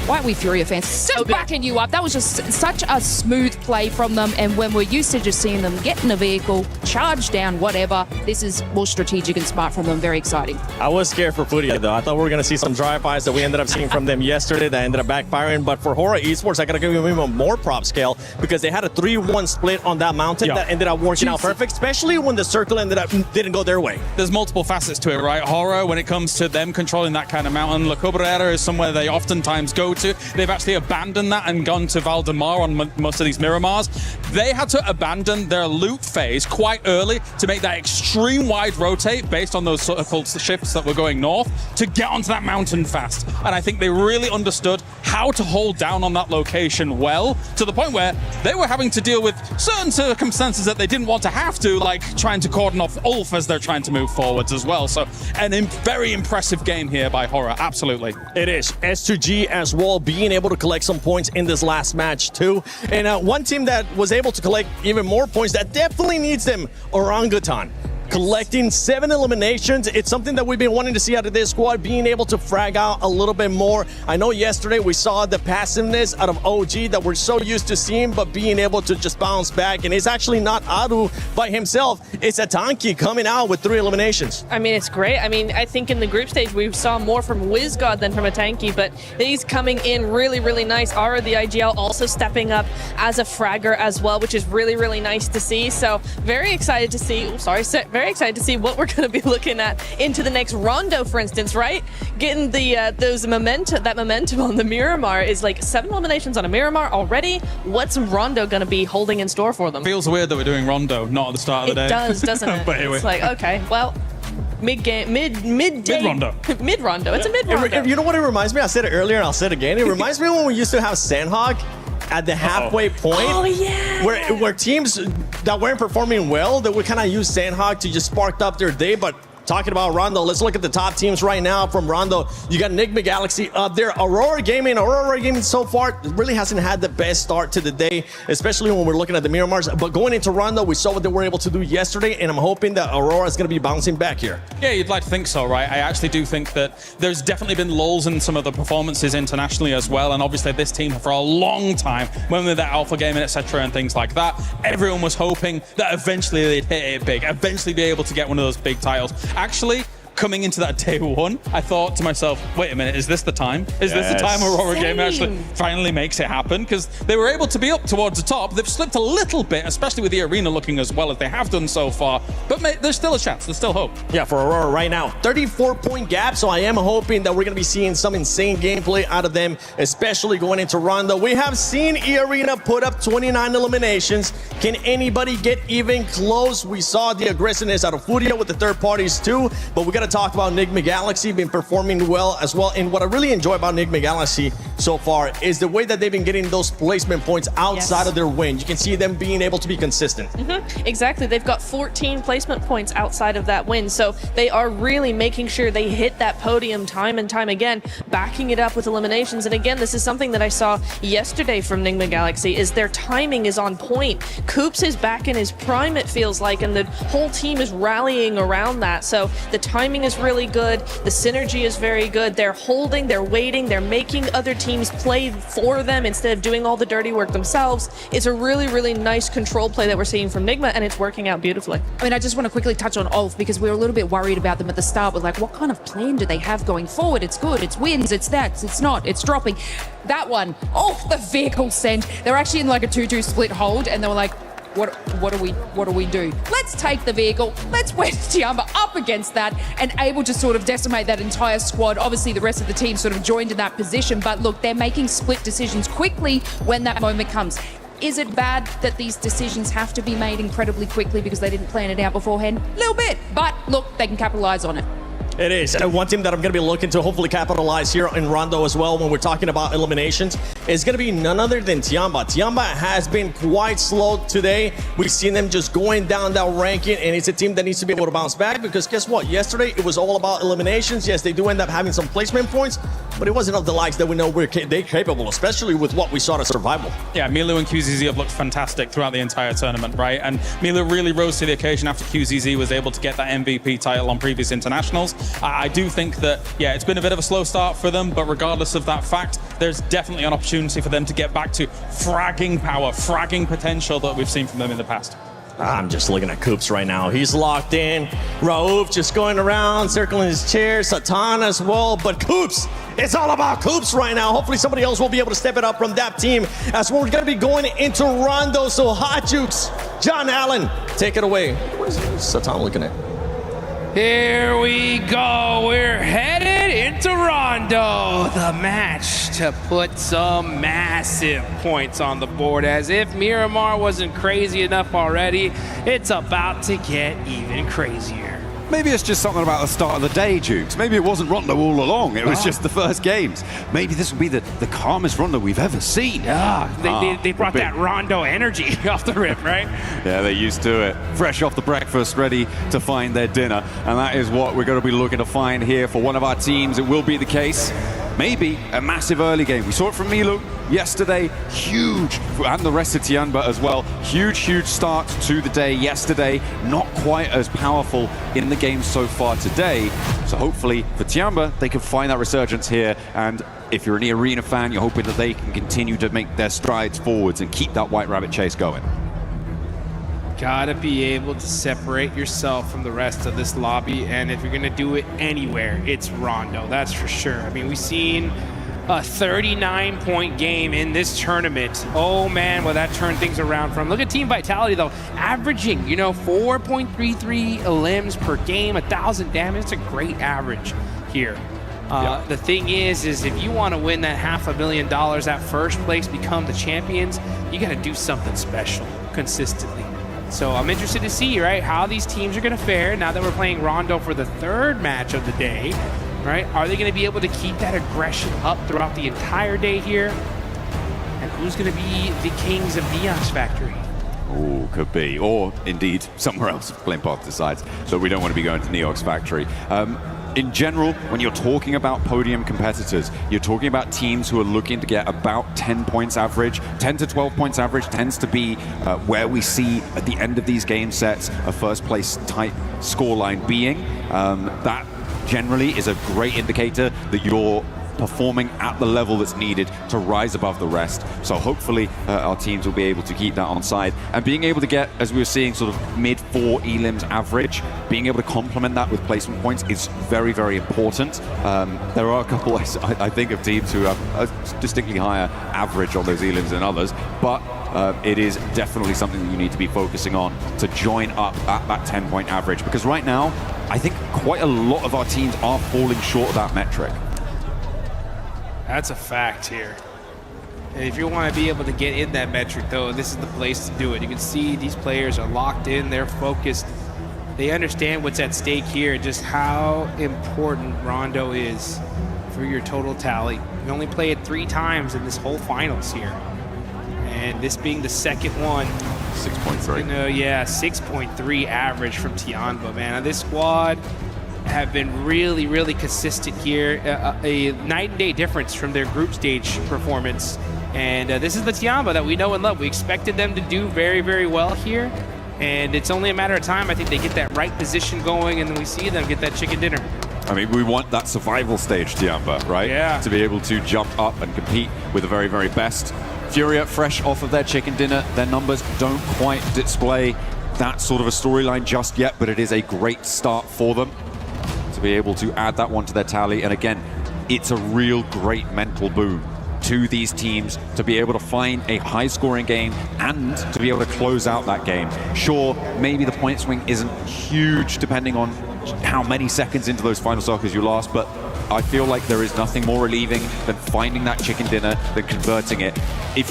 why aren't we Furia fans? Just backing you up. That was just such a smooth play from them, and when we're used to just seeing them get in a vehicle, charge down, whatever, this is more strategic and smart from them. Very exciting. I was scared for Furia, though. I thought we were going to see some drive-bys that we ended up seeing from them yesterday that ended up backfiring. But for Hora Esports, I got to give them even more prop scale because they had a 3-1 split on that mountain that ended up working out perfect, especially when the circle didn't go their way. There's multiple facets to it, right? Hora, when it comes to them controlling that kind of mountain, La Cabrera is somewhere they oftentimes go to. They've actually abandoned that and gone to Valdemar on most of these Miramars. They had to abandon their loot phase quite early to make that extreme wide rotate based on those circle shifts that were going north to get onto that mountain fast. And I think they really understood how to hold down on that location well, to the point where they were having to deal with certain circumstances that they didn't want to have to, like trying to cordon off Ulf as they're trying to move forwards as well. So very impressive game here by Horror, absolutely. It is. S2G as well, being able to collect some points in this last match too. And one team that was able to collect even more points that definitely needs them, Orangutan. Collecting 7 eliminations. It's something that we've been wanting to see out of this squad, being able to frag out a little bit more. I know yesterday we saw the passiveness out of OG that we're so used to seeing, but being able to just bounce back. And it's actually not Aru by himself. It's Atanki coming out with 3 eliminations. I mean, it's great. I mean, I think in the group stage, we saw more from WizGod than from Atanki, but he's coming in really, really nice. Ara, the IGL, also stepping up as a fragger as well, which is really, really nice to see. So very excited to see, very excited to see what we're going to be looking at into the next rondo, for instance, right? Getting the that momentum on the Miramar is like 7 eliminations on a Miramar already. What's Rondo going to be holding in store for them? Feels weird that we're doing Rondo, not at the start of the day. It does, doesn't it? But anyway. It's like, okay, well, mid-day. Mid-rondo. Mid-rondo. It's a mid-rondo. You know what it reminds me? I said it earlier and I'll say it again. It reminds me when we used to have Sandhog at the halfway point. Oh, yeah. Where teams that weren't performing well, that would kind of use Sandhog to just spark up their day. But talking about Rondo, let's look at the top teams right now from Rondo. You got Enigma Galaxy up there. Aurora Gaming so far really hasn't had the best start to the day, especially when we're looking at the Miramars. But going into Rondo, we saw what they were able to do yesterday, and I'm hoping that Aurora is going to be bouncing back here. Yeah, you'd like to think so, right? I actually do think that there's definitely been lulls in some of the performances internationally as well, and obviously this team for a long time, when with that alpha gaming, etc. and things like that, everyone was hoping that eventually they'd hit it big, eventually be able to get one of those big titles. Actually, coming into that day one, I thought to myself, wait a minute, is this the time? Is this the time Aurora Game actually finally makes it happen? Because they were able to be up towards the top. They've slipped a little bit, especially with the arena looking as well as they have done so far. But there's still a chance. There's still hope. Yeah, for Aurora right now, 34-point gap. So I am hoping that we're going to be seeing some insane gameplay out of them, especially going into Rondo. We have seen E-Arena put up 29 eliminations. Can anybody get even close? We saw the aggressiveness out of Furia with the third parties too, but we got to talk about Enigma Galaxy been performing well as well. And what I really enjoy about Enigma Galaxy so far is the way that they've been getting those placement points outside of their win. You can see them being able to be consistent. Exactly. They've got 14 placement points outside of that win. So they are really making sure they hit that podium time and time again, backing it up with eliminations. And again, this is something that I saw yesterday from Enigma Galaxy, is their timing is on point. Coops is back in his prime, it feels like, and the whole team is rallying around that. So the timing is really good. The synergy is very good. They're holding, they're waiting, they're making other teams play for them instead of doing all the dirty work themselves. It's a really, really nice control play that we're seeing from Enigma, and it's working out beautifully. I mean, I just want to quickly touch on Ulf, because we were a little bit worried about them at the start. We're like, what kind of plan do they have going forward? It's good, it's wins, it's that, it's not, it's dropping. That one, the vehicle sent. They're actually in like a 2-2 split hold, and they were like, what do we do? Let's take the vehicle, let's wedge Tiamba up against that, and able to sort of decimate that entire squad. Obviously the rest of the team sort of joined in that position, but look, they're making split decisions quickly when that moment comes. Is it bad that these decisions have to be made incredibly quickly because they didn't plan it out beforehand? A little bit, but look, they can capitalize on it. It is. And one team that I'm going to be looking to hopefully capitalize here in Rondo as well when we're talking about eliminations is going to be none other than Tiamba. Tiamba has been quite slow today. We've seen them just going down that ranking, and it's a team that needs to be able to bounce back, because guess what? Yesterday, it was all about eliminations. Yes, they do end up having some placement points, but it wasn't of the likes that we know they're capable, especially with what we saw to Survival. Yeah, Milu and QZZ have looked fantastic throughout the entire tournament, right? And Milu really rose to the occasion after QZZ was able to get that MVP title on previous internationals. I do think that, yeah, it's been a bit of a slow start for them, but regardless of that fact, there's definitely an opportunity for them to get back to fragging power, fragging potential that we've seen from them in the past. I'm just looking at Coops right now. He's locked in. Raouf just going around, circling his chair. Satan as well. But Coops, it's all about Coops right now. Hopefully somebody else will be able to step it up from that team as we're going to be going into Rondo. So Hot Jukes, John Allen, take it away. What is Satan looking at? Here we go. We're headed into Rondo. The match managed to put some massive points on the board. As if Miramar wasn't crazy enough already, it's about to get even crazier. Maybe it's just something about the start of the day, Jukes. Maybe it wasn't Rondo all along. It was just the first games. Maybe this will be the calmest Rondo we've ever seen. They brought that Rondo energy off the rip, right? Yeah, they're used to it. Fresh off the breakfast, ready to find their dinner. And that is what we're going to be looking to find here for one of our teams. It will be the case. Maybe a massive early game. We saw it from Milu yesterday. Huge. And the rest of Tianba as well. Huge start to the day yesterday. Not quite as powerful in the game so far today. So hopefully for Tianba, they can find that resurgence here. And if you're an Arena fan, you're hoping that they can continue to make their strides forwards and keep that White Rabbit chase going. Gotta be able to separate yourself from the rest of this lobby, and if you're gonna do it anywhere, it's Rondo, that's for sure. I mean, we've seen a 39-point game in this tournament. Oh man, will that turn things around from. Look at Team Vitality though, averaging, 4.33 limbs per game, 1,000 damage. It's a great average here. The thing is if you want to win that $500,000 at first place, become the champions, you got to do something special consistently. So I'm interested to see, right, how these teams are going to fare now that we're playing Rondo for the third match of the day, right? Are they going to be able to keep that aggression up throughout the entire day here? And who's going to be the kings of Neox Factory? Oh, could be. Or indeed, somewhere else if Flame Path decides that we don't want to be going to Neox Factory. In general, when you're talking about podium competitors, you're talking about teams who are looking to get about 10 points average. 10 to 12 points average tends to be where we see at the end of these game sets a first place type scoreline being. That generally is a great indicator that you're performing at the level that's needed to rise above the rest. So hopefully our teams will be able to keep that on side. And being able to get, as we were seeing, sort of mid-4 elims average, being able to complement that with placement points is very, very important. There are a couple, I think, of teams who have a distinctly higher average on those elims than others, but it is definitely something that you need to be focusing on to join up at that 10-point average. Because right now, I think quite a lot of our teams are falling short of that metric. That's a fact here. And if you want to be able to get in that metric, though, this is the place to do it. You can see these players are locked in, they're focused. They understand what's at stake here, just how important Rondo is for your total tally. You only play it 3 times in this whole finals here. And this being the second one. 6.3. 6.3 average from Tianba, man. This squad have been really consistent here. A night and day difference from their group stage performance. And this is the Tianba that we know and love. We expected them to do very well here. And it's only a matter of time. I think they get that right position going, and then we see them get that chicken dinner. I mean, we want that survival stage, Tianba, right? Yeah. To be able to jump up and compete with the very best. Furia, fresh off of their chicken dinner, their numbers don't quite display that sort of a storyline just yet, but it is a great start for them to be able to add that one to their tally. And again, it's a real great mental boon to these teams to be able to find a high-scoring game and to be able to close out that game. Sure, maybe the point swing isn't huge depending on how many seconds into those final circles you last, but I feel like there is nothing more relieving than finding that chicken dinner, than converting it.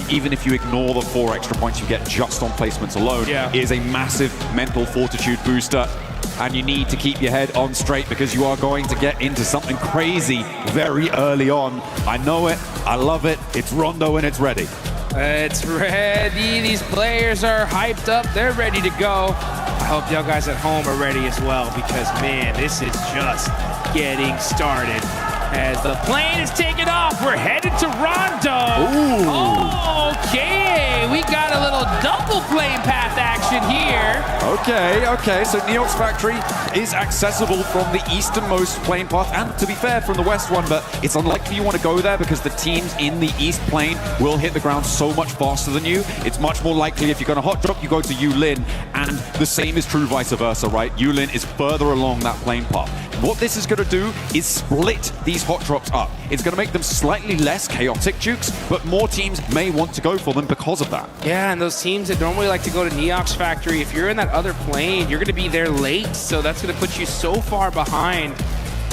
Even if you ignore the 4 extra points you get just on placements alone, it is a massive mental fortitude booster. And you need to keep your head on straight because you are going to get into something crazy very early on. I know it, I love it, it's Rondo and it's ready. It's ready, these players are hyped up, they're ready to go. I hope y'all guys at home are ready as well because man, this is just getting started. As the plane is taking off, we're headed to Rondo. Ooh. Okay, we got a little double plane path action here. Okay, so Neox Factory is accessible from the easternmost plane path, and to be fair, from the west one, but it's unlikely you want to go there because the teams in the east plane will hit the ground so much faster than you. It's much more likely if you're going to hot drop, you go to Yulin, and the same is true vice versa, right? Yulin is further along that plane path. What this is going to do is split these hot drops up. It's going to make them slightly less chaotic, Jukes, but more teams may want to go for them because of that. Yeah, and those teams that normally like to go to Neox Factory, if you're in that other plane, you're going to be there late, so that's going to put you so far behind.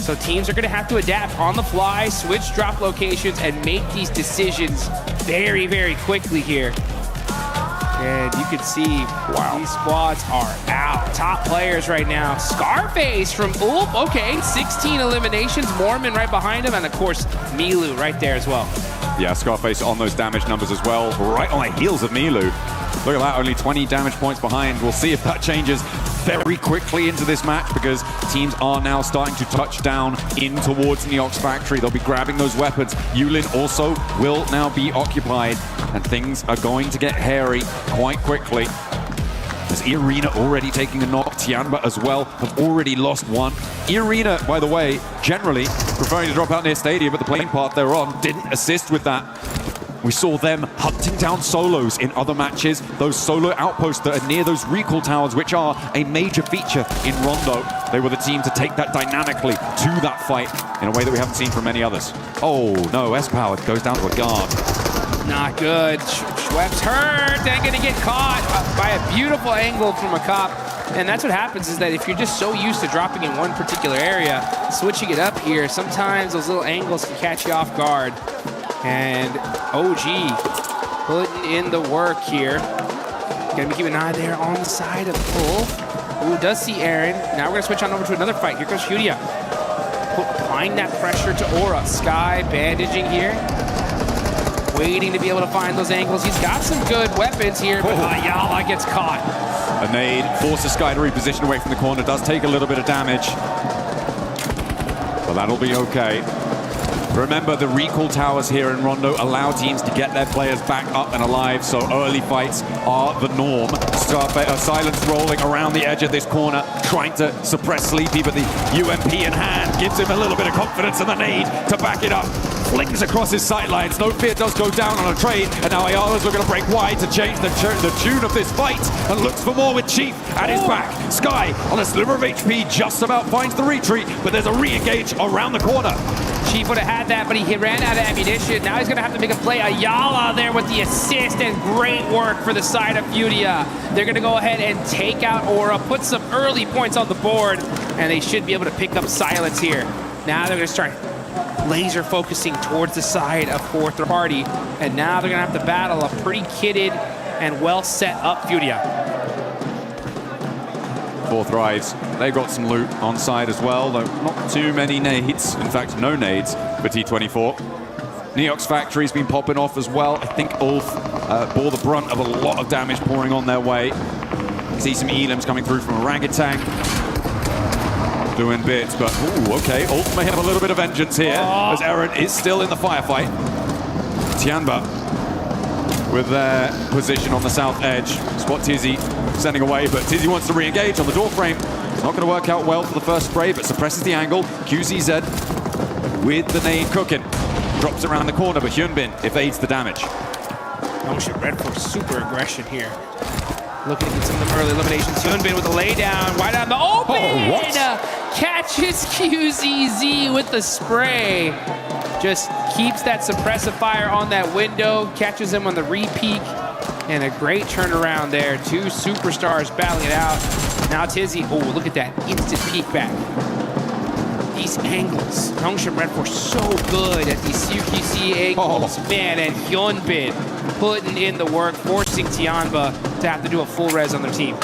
So teams are going to have to adapt on the fly, switch drop locations, and make these decisions very, very quickly here. And you can see, these squads are out. Top players right now. Scarface from Ulf, okay, 16 eliminations. Mormon right behind him, and of course, Milu right there as well. Yeah, Scarface on those damage numbers as well, right on the heels of Milu. Look at that, only 20 damage points behind. We'll see if that changes very quickly into this match, because teams are now starting to touch down in towards Neox Factory. They'll be grabbing those weapons. Yulin also will now be occupied, and things are going to get hairy quite quickly. As E-Arena already taking a knock, Tianba as well have already lost one. E-Arena, by the way, generally preferring to drop out near Stadium, but the plane path they're on didn't assist with that. We saw them hunting down solos in other matches, those solo outposts that are near those recall towers, which are a major feature in Rondo. They were the team to take that dynamically to that fight in a way that we haven't seen from many others. Oh no, S-Power goes down to a guard. Not good. Schwepp's hurt and gonna get caught by a beautiful angle from a cop. And that's what happens, is that if you're just so used to dropping in one particular area, switching it up here, sometimes those little angles can catch you off guard. And OG putting in the work here. Gonna be keeping an eye there on the side of Ulf. Ooh, does see Aaron. Now we're gonna switch on over to another fight. Here goes Furia. Applying that pressure to Aura. Sky bandaging here. Waiting to be able to find those angles. He's got some good weapons here, but Ayala gets caught. A nade forces Sky to reposition away from the corner. Does take a little bit of damage, but that'll be okay. Remember, the recall towers here in Rondo allow teams to get their players back up and alive, so early fights are the norm. Silence rolling around the edge of this corner, trying to suppress Sleepy, but the UMP in hand gives him a little bit of confidence, and the nade to back it up. Flings across his sightlines. No Fear does go down on a trade, and now Ayala's looking to break wide to change the tune of this fight, and looks for more with Chief at his back. Sky on a sliver of HP just about finds the retreat, but there's a re-engage around the corner. Chief would have had that, but he ran out of ammunition. Now he's going to have to make a play. Ayala there with the assist, and great work for the side of Furia. They're going to go ahead and take out Aura, put some early points on the board, and they should be able to pick up Silence here. Now they're going to start laser focusing towards the side of fourth party, and now they're going to have to battle a pretty kitted and well set up Furia. Fourth Rise, they got some loot on side as well, though not too many nades. In fact, no nades for T24. Neox Factory's been popping off as well. I think Ulf bore the brunt of a lot of damage pouring on their way. You see some elims coming through from Orangutan. Doing bits, but ooh, okay. Ulf may have a little bit of vengeance here, as Eren is still in the firefight. Tianba with their position on the south edge. Spot Tizzy sending away, but Tizzy wants to re-engage on the door frame. It's not going to work out well for the first spray, but suppresses the angle. QZZ with the nade cooking. Drops around the corner, but Hyunbin evades the damage. Oh shit, Red Force super aggression here. Looking to get some of them early eliminations. Hyunbin with a laydown, wide on the open! Oh, what? Catches QZZ with the spray. Just keeps that suppressive fire on that window, catches him on the re-peek, and a great turnaround there. Two superstars battling it out. Now Tizzy, oh, look at that instant peek back. These angles, Yongshin Red Force so good at these CQC angles, man, and Hyunbin putting in the work, forcing Tianba to have to do a full res on their team.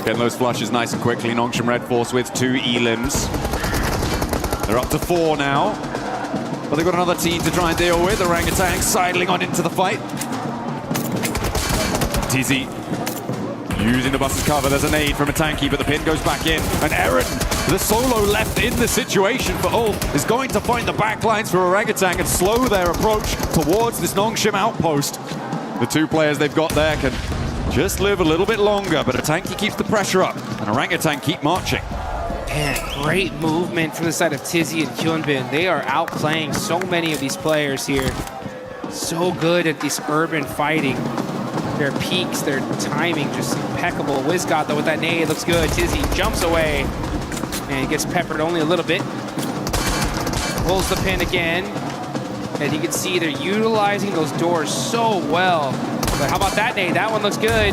Getting those flushes nice and quickly. Nongshim Red Force with 2 elims. They're up to 4 now. But they've got another team to try and deal with. Orangutan sidling on into the fight. Tizzy using the bus's cover. There's a nade from a tanky, but the pin goes back in. And Eren, the solo left in the situation for Ulf, is going to find the backlines for Orangutan and slow their approach towards this Nongshim outpost. The 2 players they've got there can just live a little bit longer, but a tanky keeps the pressure up, and Orangutan keep marching. Man, great movement from the side of Tizzy and Hyunbin. They are outplaying so many of these players here. So good at this urban fighting. Their peaks, their timing, just impeccable. Wizgot, though, with that nade, looks good. Tizzy jumps away and gets peppered only a little bit. Pulls the pin again. And you can see they're utilizing those doors so well. But how about that nade? That one looks good.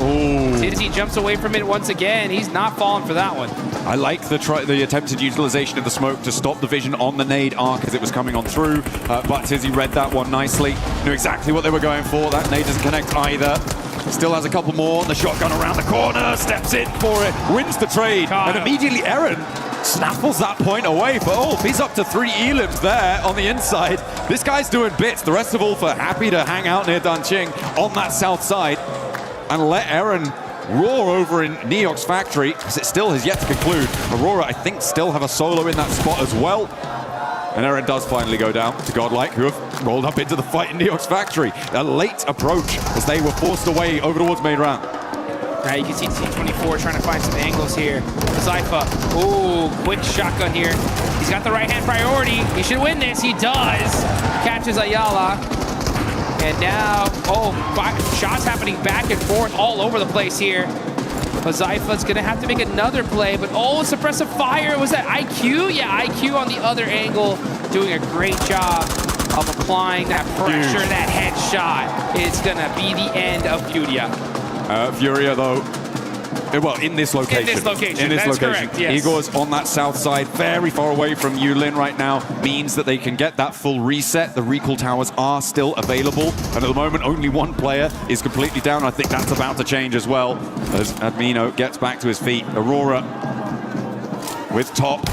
Dizzy jumps away from it once again. He's not falling for that one. I like the attempted utilization of the smoke to stop the vision on the nade arc as it was coming on through. But Tizzy read that one nicely. Knew exactly what they were going for. That nade doesn't connect either. Still has a couple more. The shotgun around the corner. Steps in for it. Wins the trade. And immediately Eren snaffles that point away for Ulf. He's up to 3 elims there on the inside. This guy's doing bits. The rest of Ulf are happy to hang out near Danqing on that south side and let Eren roar over in Neok's factory, because it still has yet to conclude. Aurora, I think, still have a solo in that spot as well. And Eren does finally go down to Godlike, who have rolled up into the fight in Neok's factory. A late approach as they were forced away over towards main round. Now you can see T24 trying to find some angles here. Zypha, ooh, quick shotgun here. He's got the right-hand priority. He should win this. He does. Catches Ayala. And now, shots happening back and forth all over the place here. But Zypha's gonna have to make another play, but suppressive fire. Was that IQ? Yeah, IQ on the other angle, doing a great job of applying that pressure, that headshot. It's gonna be the end of Furia. Furia, though, well, in this location. That's correct, yes. Igor's on that south side, very far away from Yulin right now, means that they can get that full reset. The recall towers are still available, and at the moment, only one player is completely down. I think that's about to change as well, as Admino gets back to his feet. Aurora with top.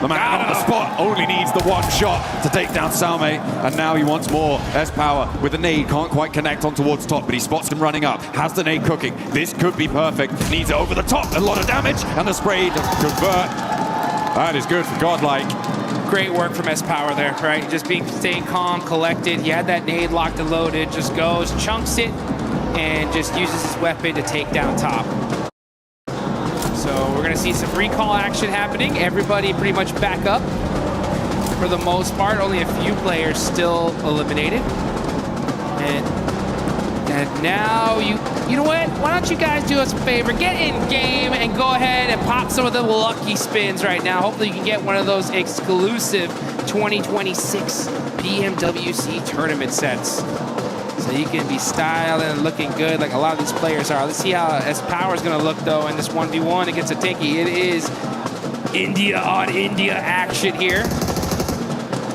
The man on the spot only needs the one shot to take down Salme, and now he wants more. S-Power with the nade, can't quite connect on towards top, but he spots him running up, has the nade cooking. This could be perfect, needs it over the top, a lot of damage, and the spray to convert. That is good for Godlike. Great work from S-Power there, right? Just staying calm, collected. He had that nade locked and loaded, just goes, chunks it, and just uses his weapon to take down top. So we're going to see some recall action happening. Everybody pretty much back up for the most part. Only a few players still eliminated. And now you know what? Why don't you guys do us a favor? Get in game and go ahead and pop some of the lucky spins right now. Hopefully you can get one of those exclusive 2026 PMWC tournament sets. So you can be styling and looking good like a lot of these players are. Let's see how S-Power is going to look, though, in this 1v1 against a Tinky. It is India on India action here.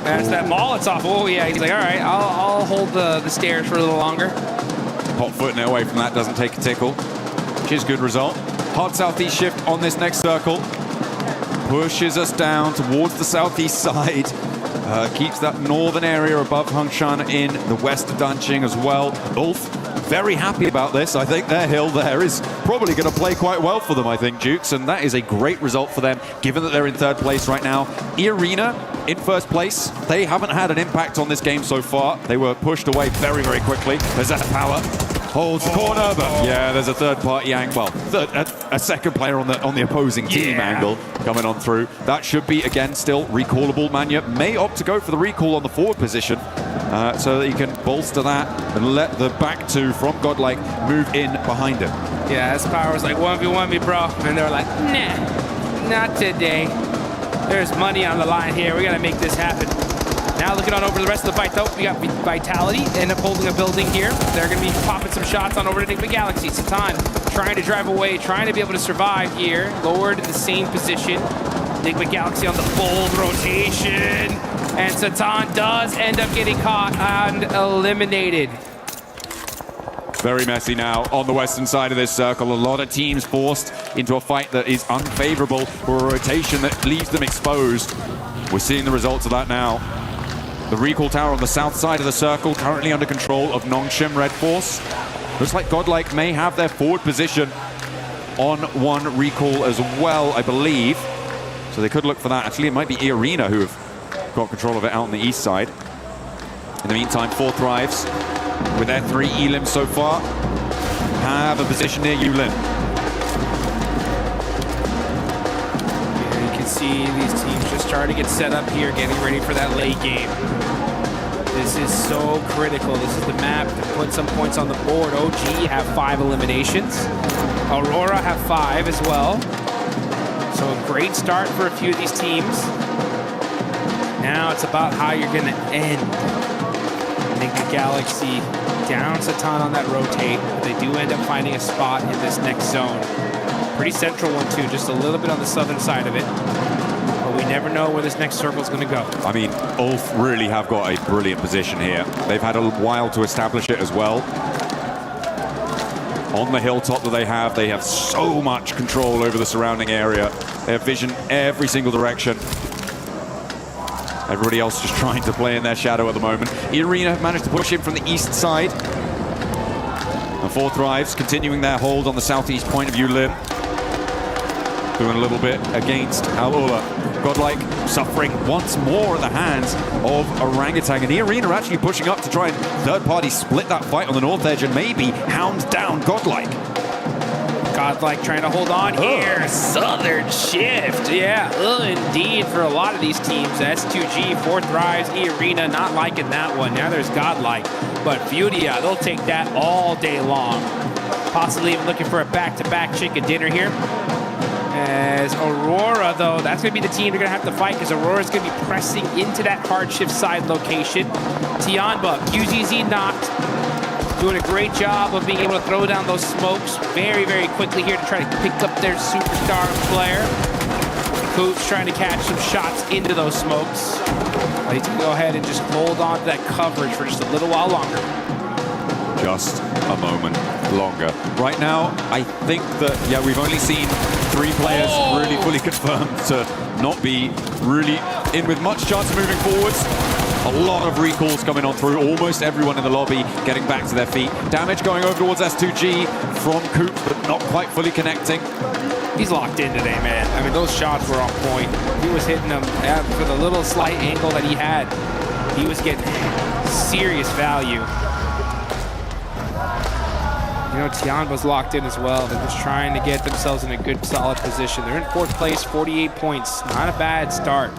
That's that Molotov. Oh, yeah. He's like, all right, I'll hold the stairs for a little longer. Hot footing it away from that, doesn't take a tickle, which is a good result. Hard southeast shift on this next circle. Pushes us down towards the southeast side. Keeps that northern area above Hungshan in the west of Danqing as well. Ulf, very happy about this. I think their hill there is probably going to play quite well for them, I think, Jukes, and that is a great result for them, given that they're in third place right now. E-Arena in first place. They haven't had an impact on this game so far. They were pushed away very, very quickly. There's that power. Holds the corner, but yeah, there's a third-party angle. Well, a second player on the opposing team angle coming on through. That should be, again, still recallable. Manya may opt to go for the recall on the forward position so that he can bolster that and let the back two from Godlike move in behind him. Yeah, S-Power was like, 1v1 me, bro. And they were like, nah, not today. There's money on the line here. We got to make this happen. Now looking on over the rest of the fight, though, we got Vitality end up holding a building here. They're going to be popping some shots on over to Enigma Galaxy. Satan trying to drive away, trying to be able to survive here. Lowered in the same position. Enigma Galaxy on the bold rotation. And Satan does end up getting caught and eliminated. Very messy now on the western side of this circle. A lot of teams forced into a fight that is unfavorable for a rotation that leaves them exposed. We're seeing the results of that now. The recall tower on the south side of the circle, currently under control of Nongshim Red Force. Looks like Godlike may have their forward position on one recall as well, I believe. So they could look for that. Actually, it might be E-Arena who have got control of it out on the east side. In the meantime, 4 Thrives, with their 3 elims so far, have a position near Yulin. See these teams just starting to get set up here, getting ready for that late game. This is so critical. This is the map to put some points on the board. OG have 5 eliminations. Aurora have 5 as well. So a great start for a few of these teams. Now it's about how you're going to end. I think the Galaxy Down Satan on that rotate. They do end up finding a spot in this next zone. Pretty central one too, just a little bit on the southern side of it. But we never know where this next circle is going to go. I mean, Ulf really have got a brilliant position here. They've had a while to establish it as well. On the hilltop that they have so much control over the surrounding area. They have vision every single direction. Everybody else just trying to play in their shadow at the moment. Arena have managed to push in from the east side. The Four Thrives continuing their hold on the southeast point of Yulin. Doing a little bit against Al-Ula. Godlike suffering once more at the hands of Orangutan. And the Arena are actually pushing up to try and third-party split that fight on the north edge and maybe hound down Godlike. Godlike trying to hold on here. Southern shift. Yeah, indeed for a lot of these teams. S2G, Four Thrives, E-Arena, not liking that one. Now there's Godlike. But Fudia, they'll take that all day long. Possibly even looking for a back-to-back chicken dinner here. As Aurora, though, that's going to be the team they're going to have to fight because Aurora's going to be pressing into that hard shift side location. Tianba, QZZ knocked. Doing a great job of being able to throw down those smokes very, very quickly here to try to pick up their superstar player. Coops trying to catch some shots into those smokes. They can go ahead and just hold on to that coverage for just a little while longer. Just a moment longer. Right now, I think that, yeah, we've only seen 3 players really fully confirmed to not be really in with much chance of moving forwards. A lot of recalls coming on through. Almost everyone in the lobby getting back to their feet. Damage going over towards S2G from Coop, but not quite fully connecting. He's locked in today, man. I mean, those shots were on point. He was hitting them for the little slight angle that he had. He was getting serious value. You know, Tianba's locked in as well. They're just trying to get themselves in a good, solid position. They're in 4th place, 48 points. Not a bad start.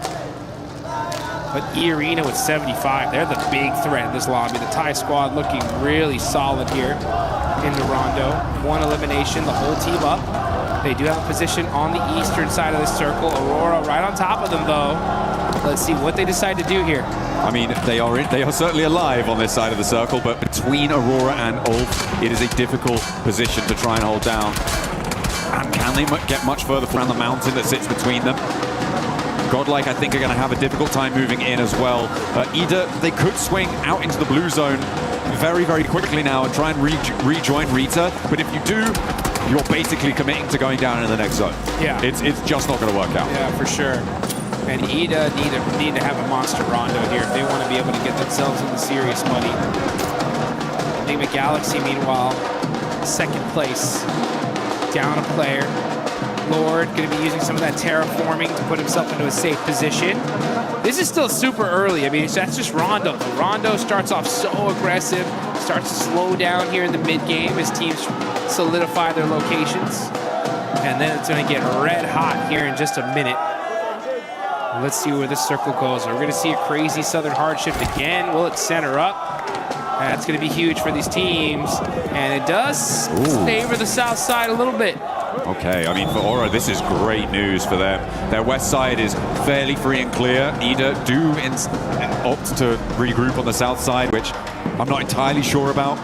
But E-Arena with 75, they're the big threat in this lobby. The Thai squad looking really solid here in the Rondo. 1 elimination, the whole team up. They do have a position on the eastern side of the circle. Aurora right on top of them, though. Let's see what they decide to do here. I mean, they are certainly alive on this side of the circle, but between Aurora and Ulf, it is a difficult position to try and hold down. And can they get much further around the mountain that sits between them? Godlike, I think, are going to have a difficult time moving in as well. Either they could swing out into the blue zone very, very quickly now and try and rejoin Rita. But if you do, you're basically committing to going down in the next zone. Yeah. It's just not going to work out. Yeah, for sure. And EDA need to have a monster rondo here if they want to be able to get themselves into serious money. Enigma Galaxy, meanwhile, 2nd place. Down a player. Lord going to be using some of that terraforming to put himself into a safe position. This is still super early. I mean, that's just Rondo. The Rondo starts off so aggressive, starts to slow down here in the mid-game as teams solidify their locations. And then it's going to get red hot here in just a minute. Let's see where this circle goes. We're going to see a crazy southern hard shift again. Will it center up? That's going to be huge for these teams. And it does favor the south side a little bit. Okay, I mean, for Aura, this is great news for them. Their west side is fairly free and clear. Ida do opt to regroup on the south side, which I'm not entirely sure about.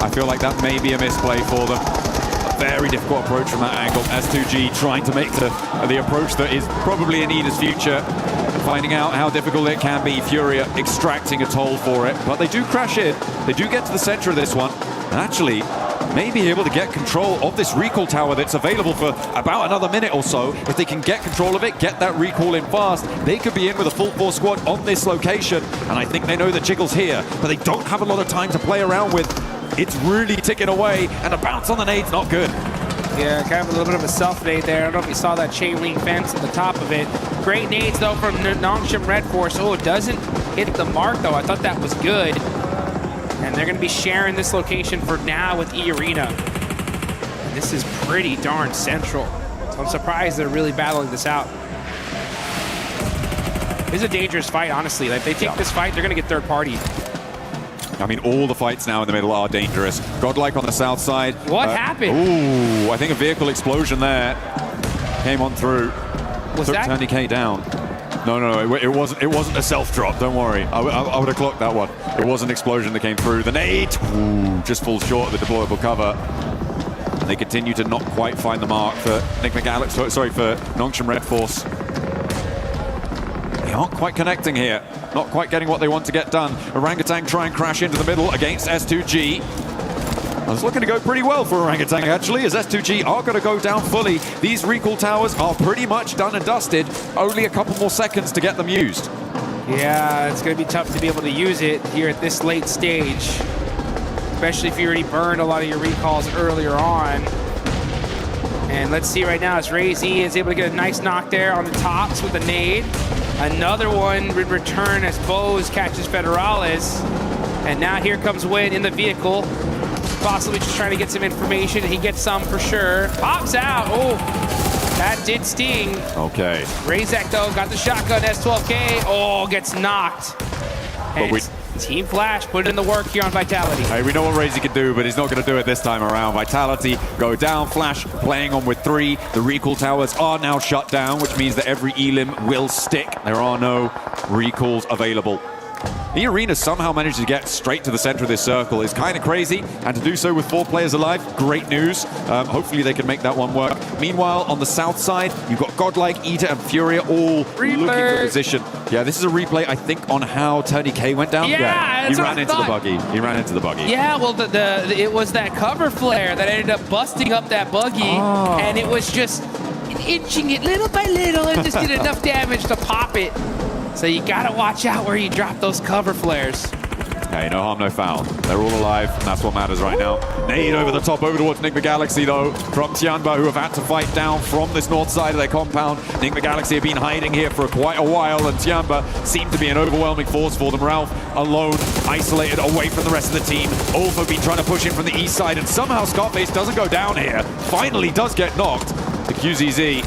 I feel like that may be a misplay for them. A very difficult approach from that angle. S2G trying to make the approach that is probably in Ida's future. Finding out how difficult it can be. Furia extracting a toll for it. But they do crash in. They do get to the center of this one. And actually, may be able to get control of this recall tower that's available for about another minute or so. If they can get control of it, get that recall in fast, they could be in with a full force squad on this location. And I think they know the jiggle's here, but they don't have a lot of time to play around with. It's really ticking away, and a bounce on the nade's not good. Yeah, kind of a little bit of a self-nade there. I don't know if you saw that chain link fence at the top of it. Great nades, though, from Nongshim Red Force. Oh, it doesn't hit the mark, though. I thought that was good. And they're going to be sharing this location for now with E-Arena. And this is pretty darn central. So I'm surprised they're really battling this out. It's a dangerous fight, honestly. Like, if they take this fight, they're going to get third party. I mean, all the fights now in the middle are dangerous. Godlike on the south side. What happened? Ooh, I think a vehicle explosion there came on through. Was Took that 20K down. No, it wasn't a self-drop, don't worry. I would have clocked that one. It was an explosion that came through. The nade, just falls short of the deployable cover. And they continue to not quite find the mark for Nick McAllister, sorry, for Nongshim Red Force. They aren't quite connecting here. Not quite getting what they want to get done. Orangutan try and crash into the middle against S2G. It's looking to go pretty well for Orangutan, actually, as S2G are going to go down fully. These recall towers are pretty much done and dusted. Only a couple more seconds to get them used. Yeah, it's going to be tough to be able to use it here at this late stage, especially if you already burned a lot of your recalls earlier on. And let's see right now as Ray-Z is able to get a nice knock there on the tops with a nade. Another one would return as Bose catches Federales. And now here comes Win in the vehicle. Possibly just trying to get some information. He gets some for sure. Pops out. Oh, that did sting. Okay. Razak, though, got the shotgun. S12K. Oh, gets knocked. And Team Flash put in the work here on Vitality. Hey, we know what Razy can do, but he's not going to do it this time around. Vitality go down. Flash playing on with 3. The recall towers are now shut down, which means that every elim will stick. There are no recalls available. The Arena somehow managed to get straight to the center of this circle. It's kind of crazy, and to do so with 4 players alive, great news. Hopefully they can make that one work. Meanwhile, on the south side, you've got Godlike, Ita, and Furia all looking for position. Yeah, this is a replay, I think, on how Tony K went down. Yeah, he ran into the buggy. He ran into the buggy. Yeah, well, it was that cover flare that ended up busting up that buggy, and it was just inching it little by little and just did enough damage to pop it. So you gotta watch out where you drop those cover flares. Hey, no harm, no foul. They're all alive, and that's what matters right now. Nade over the top, over towards Nick McGalaxy, though, from Tianba, who have had to fight down from this north side of their compound. Nick McGalaxy have been hiding here for quite a while, and Tianba seemed to be an overwhelming force for them. Ralph, alone, isolated away from the rest of the team. Ulf have been trying to push in from the east side, and somehow Scarface doesn't go down here. Finally does get knocked. The QZZ.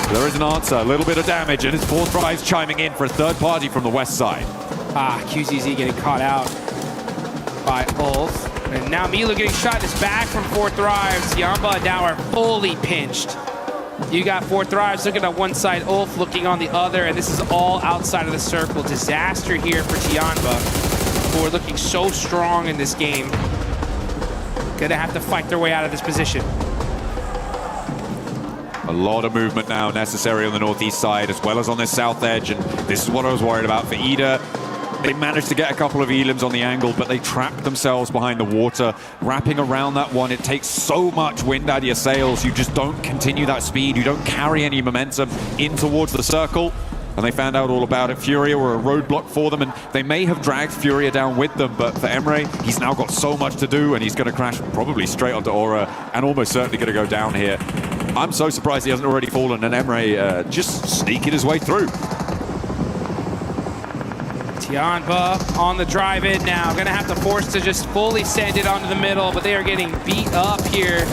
There is an answer, a little bit of damage, and his 4 drives chiming in for a third party from the west side. QZZ getting caught out by Ulf. And now Milo getting shot in his back from 4 thrives. Yamba now are fully pinched. You got 4 thrives looking at one side, Ulf looking on the other, and this is all outside of the circle. Disaster here for Tianba, who are looking so strong in this game. Gonna have to fight their way out of this position. A lot of movement now necessary on the northeast side as well as on this south edge, and this is what I was worried about for Ida. They managed to get a couple of elims on the angle, but they trapped themselves behind the water. Wrapping around that one, it takes so much wind out of your sails. You just don't continue that speed. You don't carry any momentum in towards the circle. And they found out all about it. Furia were a roadblock for them, and they may have dragged Furia down with them, but for Emre, he's now got so much to do, and he's going to crash probably straight onto Aura, and almost certainly going to go down here. I'm so surprised he hasn't already fallen, and Emre just sneaking his way through. Tianba on the drive-in now. Gonna have to force to just fully send it onto the middle, but they are getting beat up here.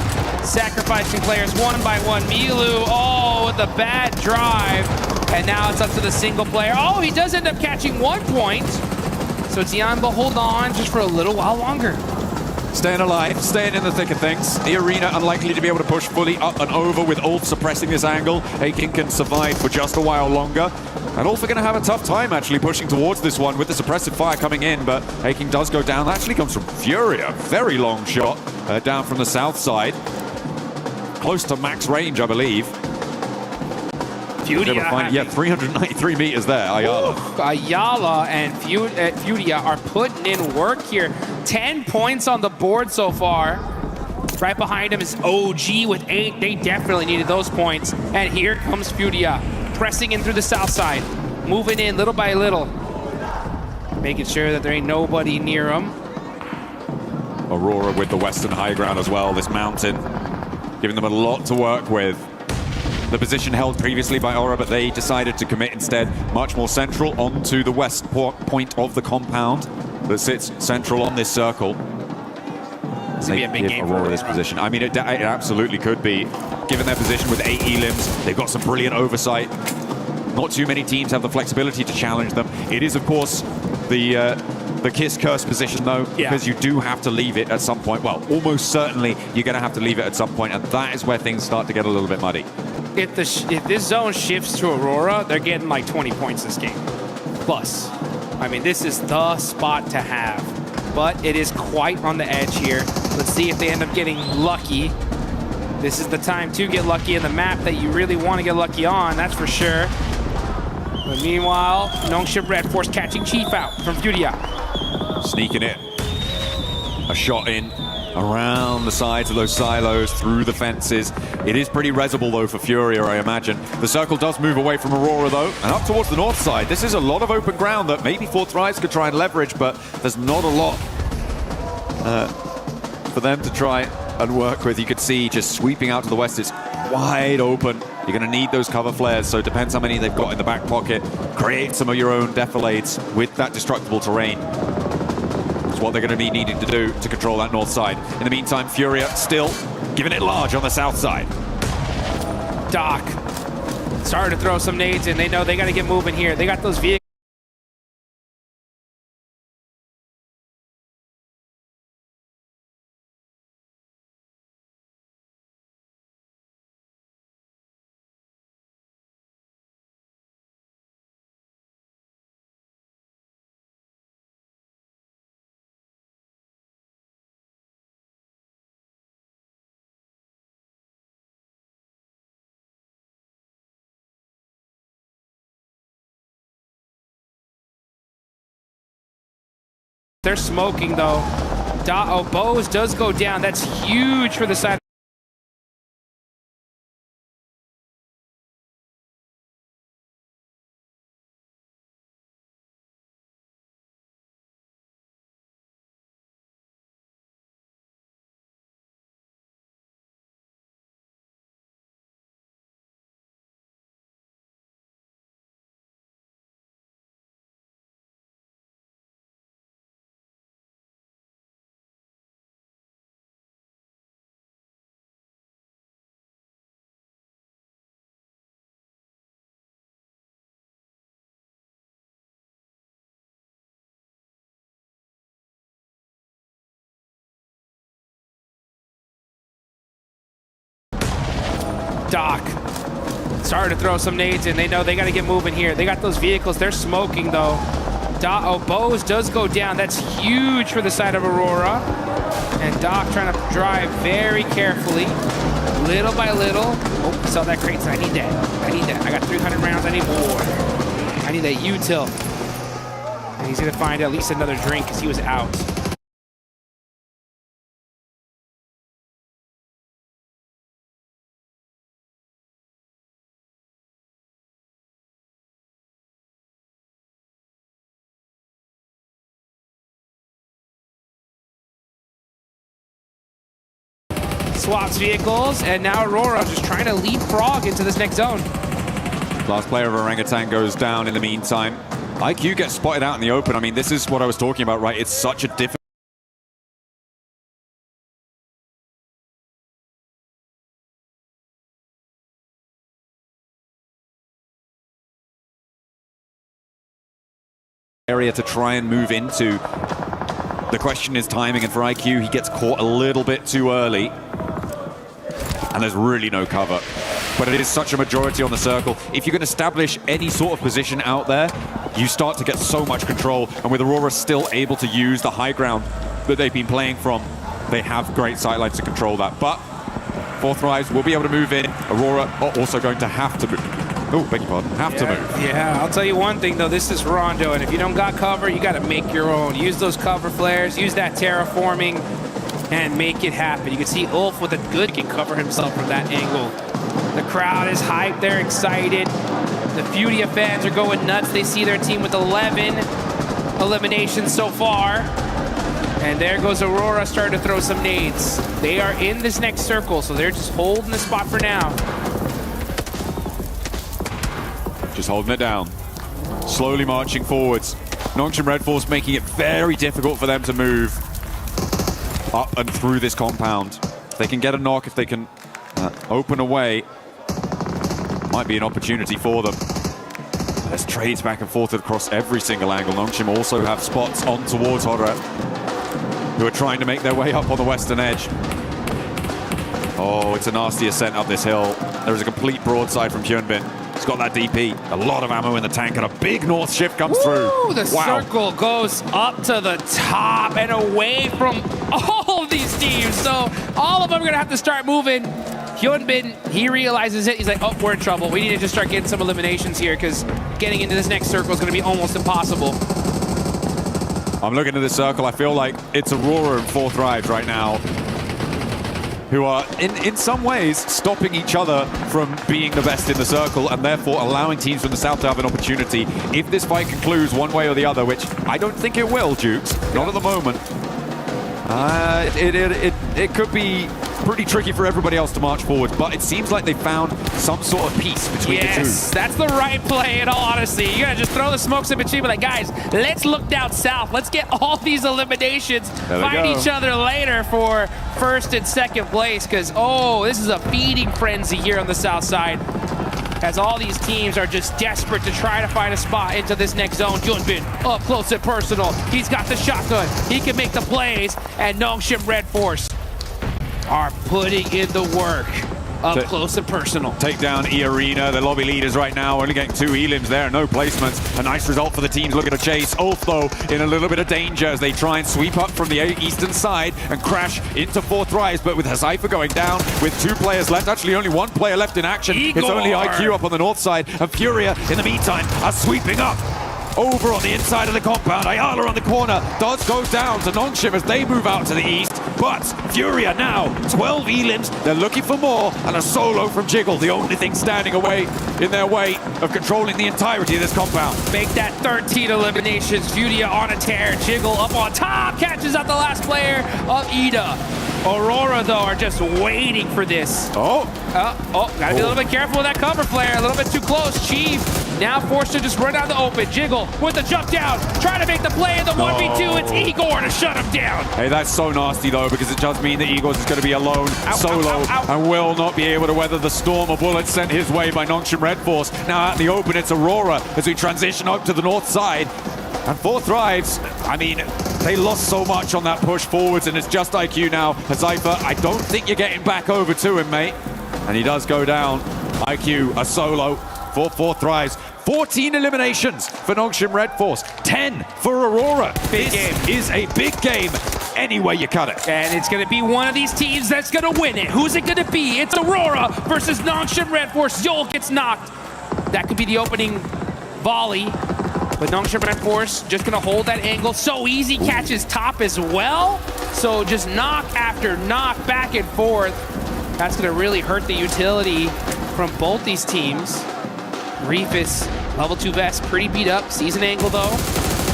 Sacrificing players one by one. Milu, oh, with a bad drive. And now it's up to the single player. Oh, he does end up catching 1 point. So Tianba hold on just for a little while longer. Staying alive, staying in the thick of things. The Arena unlikely to be able to push fully up and over with Ulf suppressing this angle. Akin can survive for just a while longer. And Ulf are going to have a tough time actually pushing towards this one with the suppressive fire coming in, but Akin does go down. That actually comes from Furia. Very long shot down from the south side. Close to max range, I believe. Yeah, 393 meters there, Ayala. Ayala and Furia are putting in work here. 10 points on the board so far. Right behind him is OG with 8. They definitely needed those points. And here comes Furia, pressing in through the south side. Moving in little by little. Making sure that there ain't nobody near him. Aurora with the western high ground as well, this mountain. Giving them a lot to work with. The position held previously by Aura, but they decided to commit instead much more central onto the west point of the compound that sits central on this circle. This would be a big game for Aurora this position. I mean, it absolutely could be. Given their position with 8 elims, they've got some brilliant oversight. Not too many teams have the flexibility to challenge them. It is, of course, the Kiss Curse position, though, because you do have to leave it at some point. Well, almost certainly you're going to have to leave it at some point, and that is where things start to get a little bit muddy. if this zone shifts to Aurora, they're getting like 20 points this game. Plus. I mean, this is the spot to have. But it is quite on the edge here. Let's see if they end up getting lucky. This is the time to get lucky in the map that you really want to get lucky on, that's for sure. But meanwhile, Nongshim Red Force catching Chief out from Furia. Sneaking it. A shot in around the sides of those silos, through the fences. It is pretty resible though for Furia, I imagine. The circle does move away from Aurora though, and up towards the north side. This is a lot of open ground that maybe Fourth Rise could try and leverage, but there's not a lot for them to try and work with. You could see just sweeping out to the west, it's wide open. You're gonna need those cover flares, so it depends how many they've got in the back pocket. Create some of your own defilades with that destructible terrain. It's what they're going to be needing to do to control that north side. In the meantime, Furia still giving it large on the south side. Doc starting to throw some nades in. They know they got to get moving here. They got those vehicles. They're smoking though. Oh, Bose does go down. That's huge for the side. Doc starting to throw some nades in. They know they got to get moving here. They got those vehicles. They're smoking though. Oh, Bose does go down. That's huge for the side of Aurora. And Doc trying to drive very carefully, little by little. Oh, he saw that crate. I need that. I need that. I got 300 rounds. I need more. I need that util. And he's going to find at least another drink because he was out. Swaps vehicles, and now Aurora just trying to leapfrog into this next zone. Last player of Orangutan goes down in the meantime. IQ gets spotted out in the open. I mean, this is what I was talking about, right? It's such a difficult area to try and move into. The question is timing, and for IQ, he gets caught a little bit too early. And there's really no cover. But it is such a majority on the circle. If you can establish any sort of position out there, you start to get so much control. And with Aurora still able to use the high ground that they've been playing from, they have great sightlines to control that. But Fourth Rise will be able to move in. Aurora are also going to have to move. Oh, beg your pardon. Have to move. Yeah, I'll tell you one thing though. This is Rondo, and if you don't got cover, you got to make your own. Use those cover flares. Use that terraforming, and make it happen. You can see Ulf with a good can cover himself from that angle. The crowd is hyped. They're excited. The Furia fans are going nuts. They see their team with 11 eliminations so far. And there goes Aurora starting to throw some nades. They are in this next circle, so they're just holding the spot for now. Just holding it down. Slowly marching forwards. Nongshim Red Force making it very difficult for them to move up and through this compound. If they can get a knock, if they can open a way, might be an opportunity for them. There's trades back and forth across every single angle. Nongshim also have spots on towards Horror, who are trying to make their way up on the western edge. Oh, it's a nasty ascent up this hill. There's a complete broadside from Hyunbin. He's got that DP, a lot of ammo in the tank, and a big north shift comes through. The circle goes up to the top and away from all of these teams. So all of them are going to have to start moving. Hyunbin, he realizes it. He's like, oh, we're in trouble. We need to just start getting some eliminations here because getting into this next circle is going to be almost impossible. I'm looking at this circle. I feel like it's Aurora and 4 Thrives right now, who are in some ways stopping each other from being the best in the circle and therefore allowing teams from the south to have an opportunity if this fight concludes one way or the other, which I don't think it will, Jukes. Not at the moment. It could be pretty tricky for everybody else to march forward, but it seems like they found some sort of peace between the two. Yes, that's the right play in all honesty. You gotta just throw the smokes in between, but like, guys, let's look down south. Let's get all these eliminations, fight each other later for first and second place, because, oh, this is a feeding frenzy here on the south side, as all these teams are just desperate to try to find a spot into this next zone. Hyunbin up close and personal. He's got the shotgun. He can make the plays, and Nongshim Red Force are putting in the work up close and personal. Take down E-Arena, the lobby leaders right now, only getting 2 elims there, no placements. A nice result for the teams looking to chase. Ulf, though, in a little bit of danger as they try and sweep up from the eastern side and crash into 4 Thrives, but with Hazaifa going down, with 2 players left, actually only 1 player left in action. Igor. It's only IQ up on the north side, and Furia, in the meantime, are sweeping up. Over on the inside of the compound, Ayala on the corner. Dodds goes down to Nongshim as they move out to the east. But Furia now, 12 elims. They're looking for more, and a solo from Jiggle, the only thing standing in their way of controlling the entirety of this compound. Make that 13 eliminations. Furia on a tear. Jiggle up on top, catches out the last player of Ida. Aurora, though, are just waiting for this. Gotta be a little bit careful with that cover flare. A little bit too close. Chief now forced to just run out the open. Jiggle with the jump down, trying to make the play in the 1v2. It's Igor to shut him down. Hey, that's so nasty, though, because it does mean that Igor's is going to be alone, solo, and will not be able to weather the storm of bullets sent his way by Nongshim Red Force. Now out in the open, it's Aurora as we transition up to the north side. And 4 Thrives, I mean, they lost so much on that push forwards, and it's just IQ now. Hazaifa, I don't think you're getting back over to him, mate. And he does go down. IQ, a solo for 4 Thrives. 14 eliminations for Nongshim Red Force, 10 for Aurora. Big game. Is a big game any way you cut it. And it's going to be one of these teams that's going to win it. Who's it going to be? It's Aurora versus Nongshim Red Force. Yol gets knocked. That could be the opening volley. But Nongshim Red Force just going to hold that angle. So easy, catches top as well. So just knock after knock, back and forth. That's going to really hurt the utility from both these teams. Reefus, level 2 vest, pretty beat up. Sees an angle though.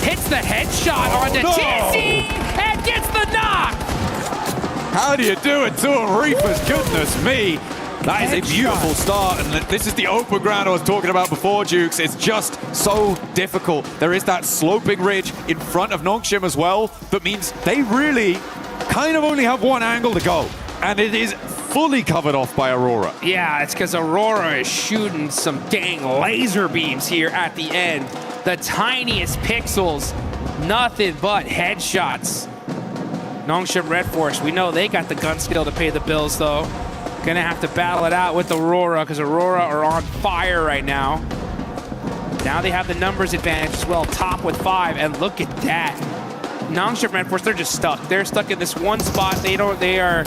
Hits the headshot onto Tizzy and gets the knock. How do you do it to him, Reefus? Goodness me. That is a beautiful start, and this is the open ground I was talking about before, Jukes. It's just so difficult. There is that sloping ridge in front of Nongshim as well. That means they really kind of only have one angle to go, and it is fully covered off by Aurora. Yeah, it's because Aurora is shooting some dang laser beams here at the end. The tiniest pixels, nothing but headshots. Nongshim Red Force, we know they got the gun skill to pay the bills though. Gonna have to battle it out with Aurora because Aurora are on fire right now. Now they have the numbers advantage as well, top with 5, and look at that. Nongshim Red Force, they're just stuck. They're stuck in this one spot. They are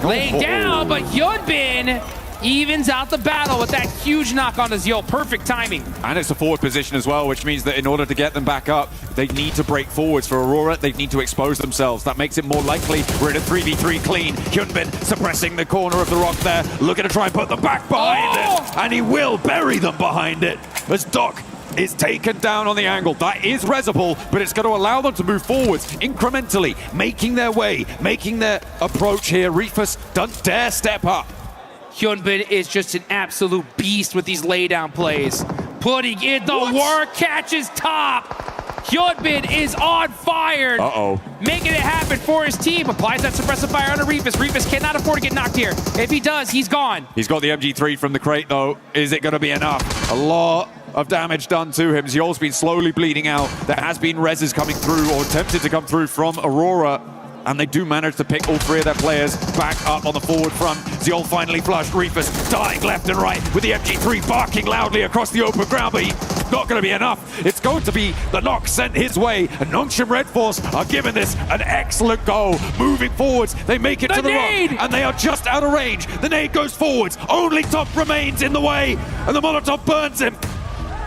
laying down, but Hyunbin evens out the battle with that huge knock on the Zio. Perfect timing. And it's a forward position as well, which means that in order to get them back up, they need to break forwards. For Aurora, they need to expose themselves. That makes it more likely. We're in a 3v3 clean. Hyunbin suppressing the corner of the rock there, looking to try and put them back behind it. And he will bury them behind it as Doc is taken down on the angle. That is resible, but it's going to allow them to move forwards incrementally, making their way, making their approach here. Reefus, don't dare step up. Hyunbin is just an absolute beast with these laydown plays. Putting in the work, catches top. Hyunbin is on fire. Making it happen for his team. Applies that suppressive fire onto Reefus. Reefus cannot afford to get knocked here. If he does, he's gone. He's got the MG3 from the crate, though. Is it going to be enough? A lot of damage done to him. Ziol's been slowly bleeding out. There has been reses coming through, or attempted to come through from Aurora. and they do manage to pick all three of their players back up on the forward front. Zeol finally flushed, Reefus dying left and right with the MG3 barking loudly across the open ground, but he's not going to be enough. It's going to be the knock sent his way, and Nongshim Red Force are giving this an excellent go. Moving forwards, they make it to the rock, and they are just out of range. The nade goes forwards, only Top remains in the way, and the Molotov burns him,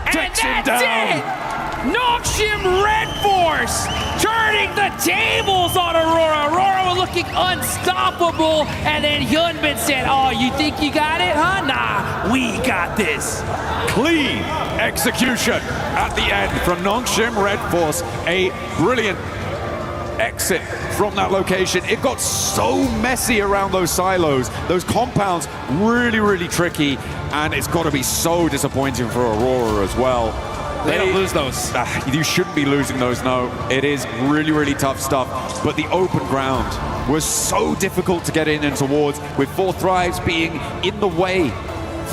takes him down. Nongshim Red Force turning the tables on Aurora. Aurora was looking unstoppable, and then Hyunbin said, oh, you think you got it, huh? Nah, we got this. Clean execution at the end from Nongshim Red Force. A brilliant exit from that location. It got so messy around those silos, those compounds, really, really tricky, and it's got to be so disappointing for Aurora as well. They don't lose those. You shouldn't be losing those, no. It is really, really tough stuff. But the open ground was so difficult to get in and towards, with 4 Thrives being in the way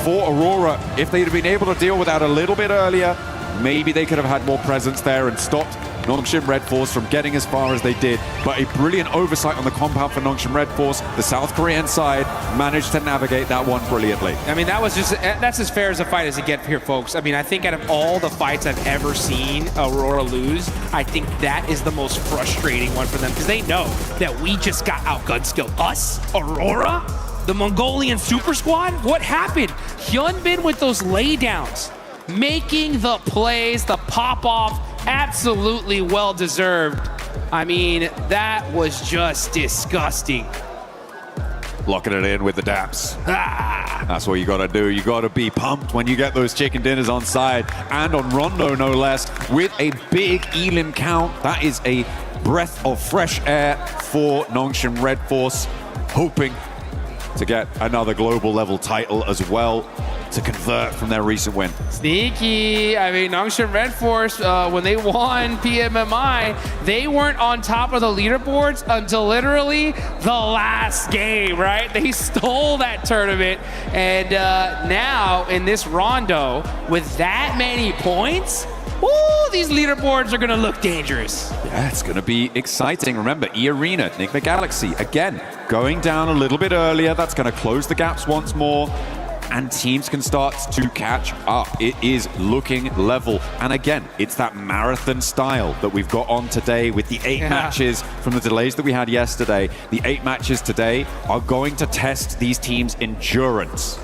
for Aurora. If they'd have been able to deal with that a little bit earlier, maybe they could have had more presence there and stopped Nongshim Red Force from getting as far as they did. But a brilliant oversight on the compound for Nongshim Red Force. The South Korean side managed to navigate that one brilliantly. I mean, that's as fair as a fight as it gets here, folks. I mean, I think out of all the fights I've ever seen Aurora lose, I think that is the most frustrating one for them, because they know that we just got outgun skilled. Us, Aurora, the Mongolian super squad. What happened? Hyunbin with those laydowns, making the plays, the pop-off, absolutely well-deserved. I mean, that was just disgusting. Locking it in with the daps. That's what you got to do. You got to be pumped when you get those chicken dinners on side, and on Rondo, no less, with a big elim count. That is a breath of fresh air for Nongshim Red Force, hoping to get another global level title as well, to convert from their recent win. Sneaky. I mean, Nongshim Red Force, when they won PMMI, they weren't on top of the leaderboards until literally the last game, right? They stole that tournament, and now in this rondo, with that many points, woo, these leaderboards are gonna look dangerous. Yeah, it's gonna be exciting. Remember, E-Arena, Enigma Galaxy, again, going down a little bit earlier. That's gonna close the gaps once more, and teams can start to catch up. It is looking level. And again, it's that marathon style that we've got on today with the 8 matches from the delays that we had yesterday. The 8 matches today are going to test these teams' endurance.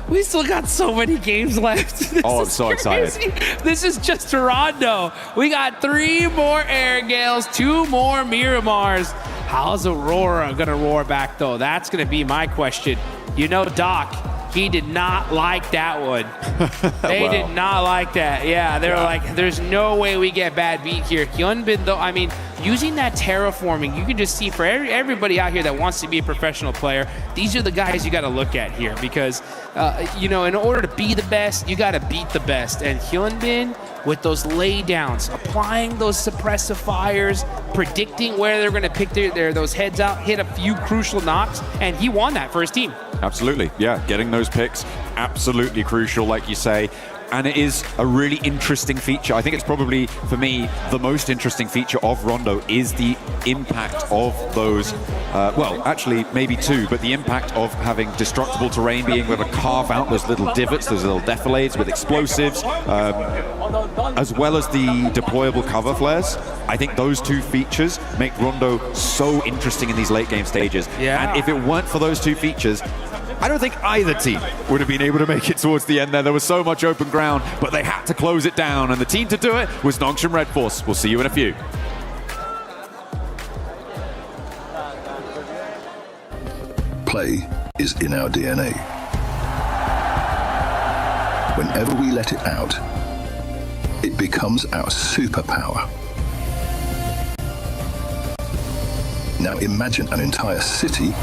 We still got so many games left. I'm so excited. This is just Toronto. We got 3 more Air Gales, 2 more Miramars. How's Aurora gonna roar back though? That's gonna be my question. You know, Doc, he did not like that one. They did not like that. Yeah, they were like, there's no way we get bad beat here. Hyunbin, though, I mean, using that terraforming, you can just see for everybody out here that wants to be a professional player, these are the guys you got to look at here, because, you know, in order to be the best, you got to beat the best. And Hyunbin, with those laydowns, applying those suppressive fires, predicting where they're going to pick those heads out, hit a few crucial knocks, and he won that for his team. Absolutely, yeah, getting those picks, absolutely crucial, like you say. And it is a really interesting feature. I think it's probably, for me, the most interesting feature of Rondo is the impact of those, well, actually, maybe 2, but the impact of having destructible terrain, being able to carve out those little divots, those little defilades with explosives, as well as the deployable cover flares. I think those 2 features make Rondo so interesting in these late game stages. Yeah. And if it weren't for those 2 features, I don't think either team would have been able to make it towards the end there. There was so much open ground, but they had to close it down, and the team to do it was Nongshim Red Force. We'll see you in a few. Play is in our DNA. Whenever we let it out, it becomes our superpower. Now imagine an entire city